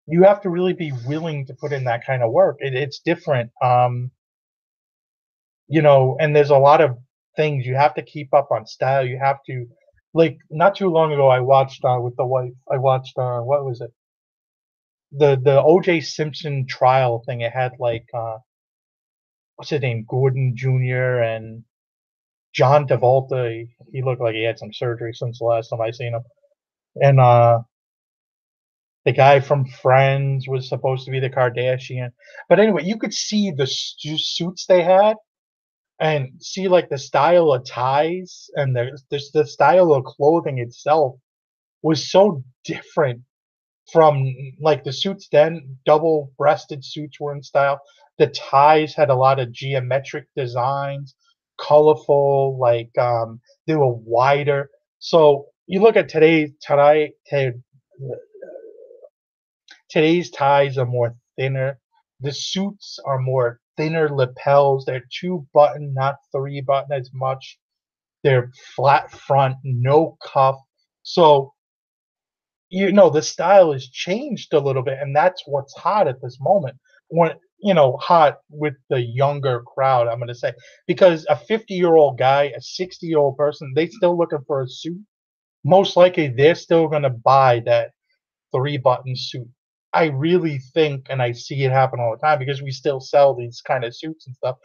you have to really be willing to put in that kind of work. It's different. And there's a lot of things you have to keep up on style. You have to, like, not too long ago, I watched with the wife. I watched what was it? The O.J. Simpson trial thing. It had what's his name, Gordon Jr. and John Travolta. He looked like he had some surgery since the last time I seen him. And the guy from Friends was supposed to be the Kardashian. But anyway, you could see the suits they had, and see like the style of ties and the style of clothing itself was so different from like the suits then. Double-breasted suits were in style. The ties had a lot of geometric designs, colorful, they were wider. So you look at today's ties are more thinner. The suits are more thinner lapels. They're 2-button, not 3-button as much. They're flat front, no cuff. So, the style has changed a little bit, and that's what's hot at this moment. hot with the younger crowd, I'm going to say, because a 50-year-old guy, a 60-year-old person, they still looking for a suit. Most likely they're still going to buy that 3-button suit. I really think, and I see it happen all the time because we still sell these kind of suits and stuff.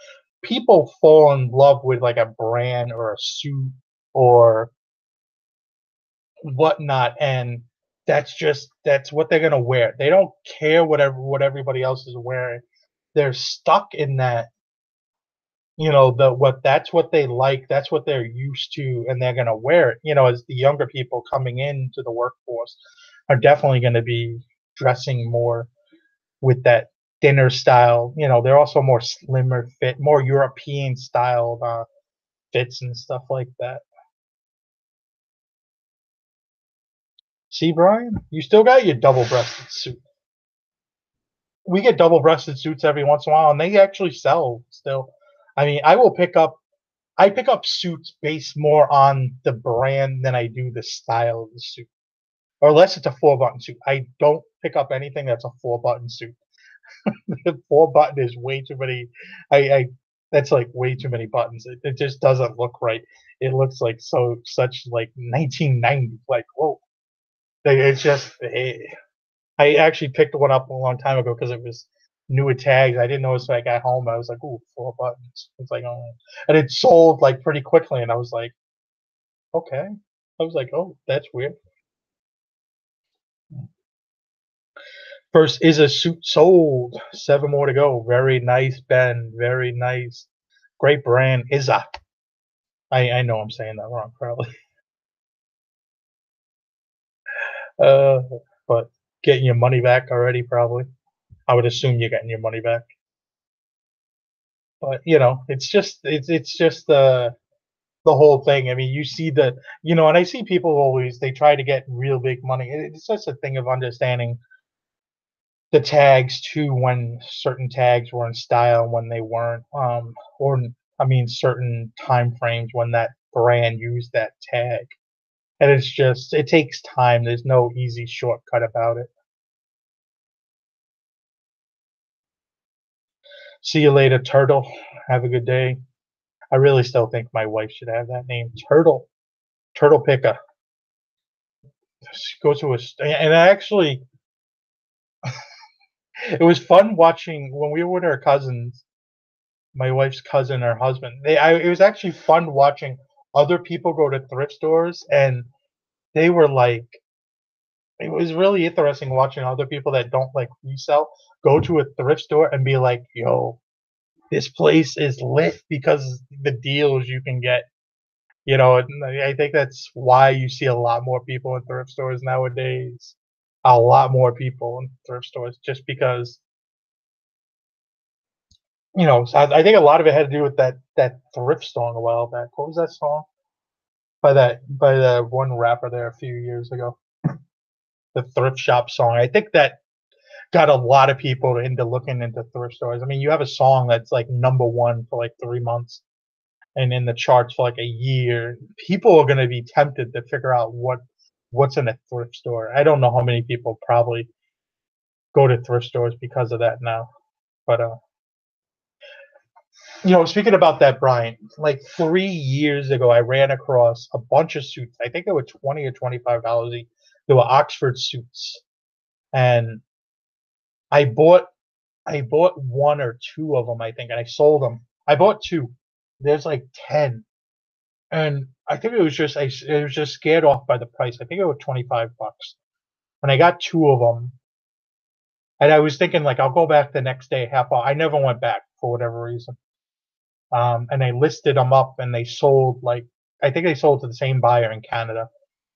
People fall in love with like a brand or a suit or whatnot, and that's what they're gonna wear. They don't care what everybody else is wearing. They're stuck in that, that's what they like, that's what they're used to, and they're gonna wear it. As the younger people coming into the workforce are definitely gonna be dressing more with that thinner style. They're also more slimmer fit, more European styled fits and stuff like that. See, Brian, you still got your double-breasted suit. We get double-breasted suits every once in a while, and they actually sell still. I mean, I pick up suits based more on the brand than I do the style of the suit. Or unless it's a 4-button suit. I don't pick up anything that's a 4-button suit. The 4-button is way too many. I That's like way too many buttons. It just doesn't look right. It looks like such like 1990. Like, whoa. It's just I actually picked one up a long time ago because it was newer tags. I didn't notice when I got home. I was like, "Ooh, 4 buttons." It's like, oh, and it sold like pretty quickly, and I was like, "Okay." I was like, "Oh, that's weird." First is a suit sold. 7 more to go. Very nice, Ben. Very nice. Great brand. Isa. I know I'm saying that wrong, probably. Uh, but getting your money back already, probably. I would assume you're getting your money back. But it's just the whole thing. I mean, you see and I see people always they try to get real big money. It's just a thing of understanding the tags too, when certain tags were in style and when they weren't, or I mean, certain time frames when that brand used that tag. And it takes time. There's no easy shortcut about it. See you later, Turtle. Have a good day. I really still think my wife should have that name, Turtle. Turtle Picker. Go to and actually, it was fun watching when we were with our cousins, my wife's cousin, her husband. It was actually fun watching other people go to thrift stores, and they were like, it was really interesting watching other people that don't like resell go to a thrift store and be like, "Yo, this place is lit because the deals you can get." And I think that's why you see a lot more people in thrift stores nowadays. A lot more people in thrift stores just because so I think a lot of it had to do with that thrift song a while back. What was that song by the one rapper there a few years ago? The thrift shop song. I think that got a lot of people into looking into thrift stores. I mean, you have a song that's like #1 for like 3 months and in the charts for like a year. People are going to be tempted to figure out what's in a thrift store. I don't know how many people probably go to thrift stores because of that now, but speaking about that, Brian, like 3 years ago, I ran across a bunch of suits. I think they were $20 or $25 each. They were Oxford suits, and I bought I bought one or two of them, I think, and I sold them. I bought two. There's like 10, and I think it was just scared off by the price. I think it was $25. When I got two of them, and I was thinking like I'll go back the next day half off. I never went back for whatever reason. And they listed them up and they sold like I think they sold to the same buyer in Canada.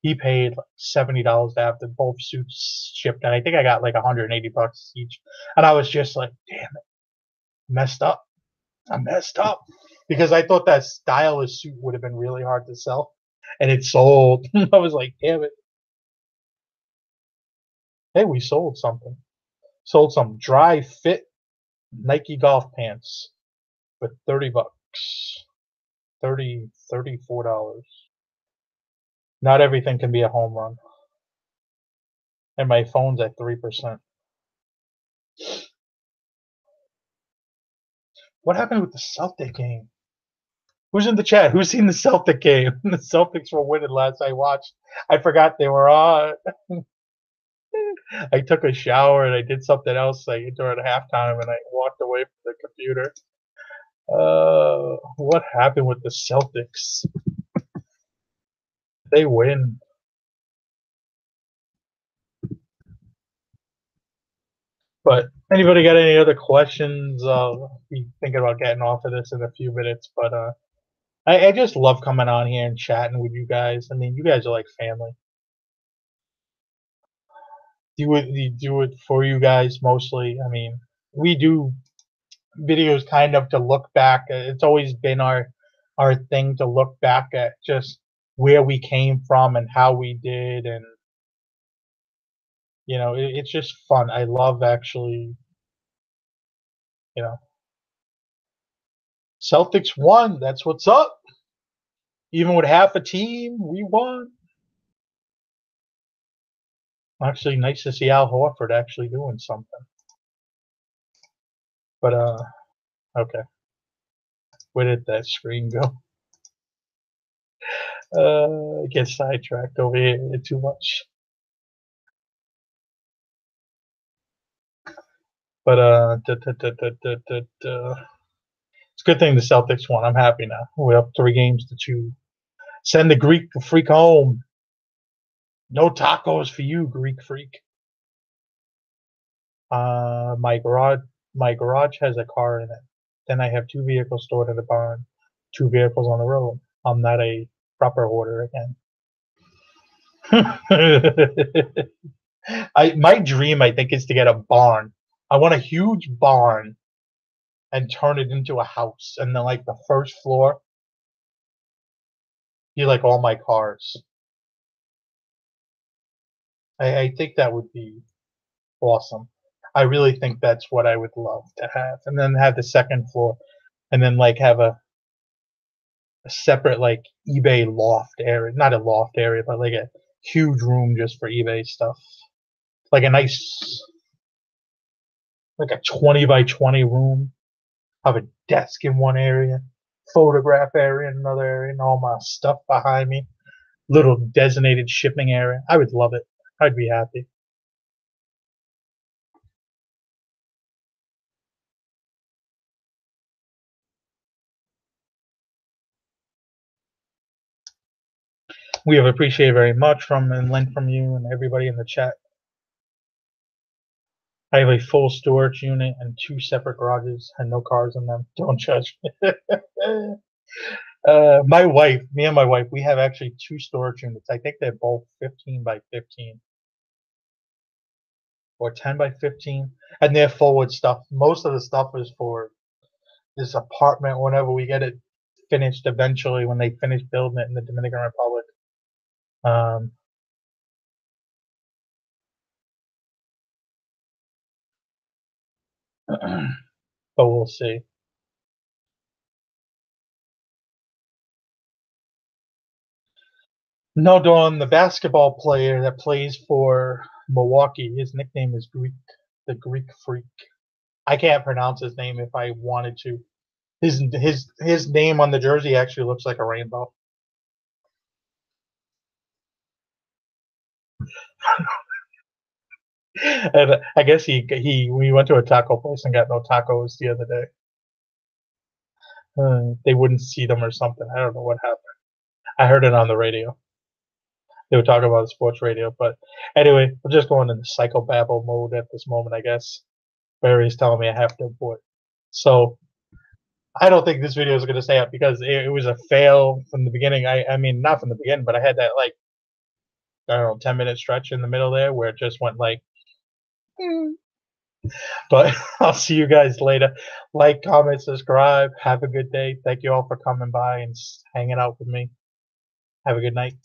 He paid like $70 to have the both suits shipped, and I think I got like $180 each. And I was just like, damn it, messed up. I messed up because I thought that stylish suit would have been really hard to sell, and it sold. I was like, damn it. Hey, we sold something. Sold some dry fit Nike golf pants for $30. 34 dollars. Not everything can be a home run. And my phone's at 3%. What happened with the Celtic game? Who's in the chat? Who's seen the Celtic game? The Celtics were winning last I watched. I forgot they were on. I took a shower and I did something else like during halftime and I walked away from the computer. What happened with the Celtics? They win. But anybody got any other questions? I'll be thinking about getting off of this in a few minutes. But I just love coming on here and chatting with you guys. I mean, you guys are like family. Do it for you guys mostly. I mean, we do videos kind of to look back. It's always been our thing to look back at just where we came from and how we did, and you know, it's just fun. I love actually, you know, Celtics won. That's what's up. Even with half a team, we won. Actually, nice to see Al Horford actually doing something. But okay, where did that screen go? Get sidetracked over here too much. But it's a good thing the Celtics won. I'm happy now. We're up 3-2. Send the Greek freak home. No tacos for you, Greek freak. My garage has a car in it. Then I have 2 vehicles stored in the barn, 2 vehicles on the road. I'm not a proper hoarder again. My dream, I think, is to get a barn. I want a huge barn and turn it into a house, and then like the first floor be like all my cars. I think that would be awesome. I really think that's what I would love to have, and then have the second floor, and then like have a separate like eBay loft area, not a loft area, but like a huge room just for eBay stuff, like a nice, like a 20 by 20 room. Have a desk in one area, photograph area in another area, and all my stuff behind me. Little designated shipping area. I would love it. I'd be happy. We have appreciated very much from and lent from you and everybody in the chat. I have a full storage unit and 2 separate garages and no cars in them. Don't judge me. Me and my wife, we have actually 2 storage units. I think they're both 15 by 15 or 10 by 15, and they're full with stuff. Most of the stuff is for this apartment whenever we get it finished eventually, when they finish building it in the Dominican Republic. But we'll see. No, Dawn, the basketball player that plays for Milwaukee, his nickname is Greek, the Greek Freak. I can't pronounce his name if I wanted to. His name on the jersey actually looks like a rainbow. And I guess we went to a taco place and got no tacos the other day. They wouldn't see them or something. I don't know what happened. I heard it on the radio. They were talking about the sports radio, but anyway, we're just going into psychobabble mode at this moment, I guess. Barry's telling me I have to abort. So I don't think this video is going to stay up because it was a fail from the beginning. I mean, not from the beginning, but I had that like, I don't know, 10-minute stretch in the middle there where it just went like, But I'll see you guys later. Like, comment, subscribe. Have a good day. Thank you all for coming by and hanging out with me. Have a good night.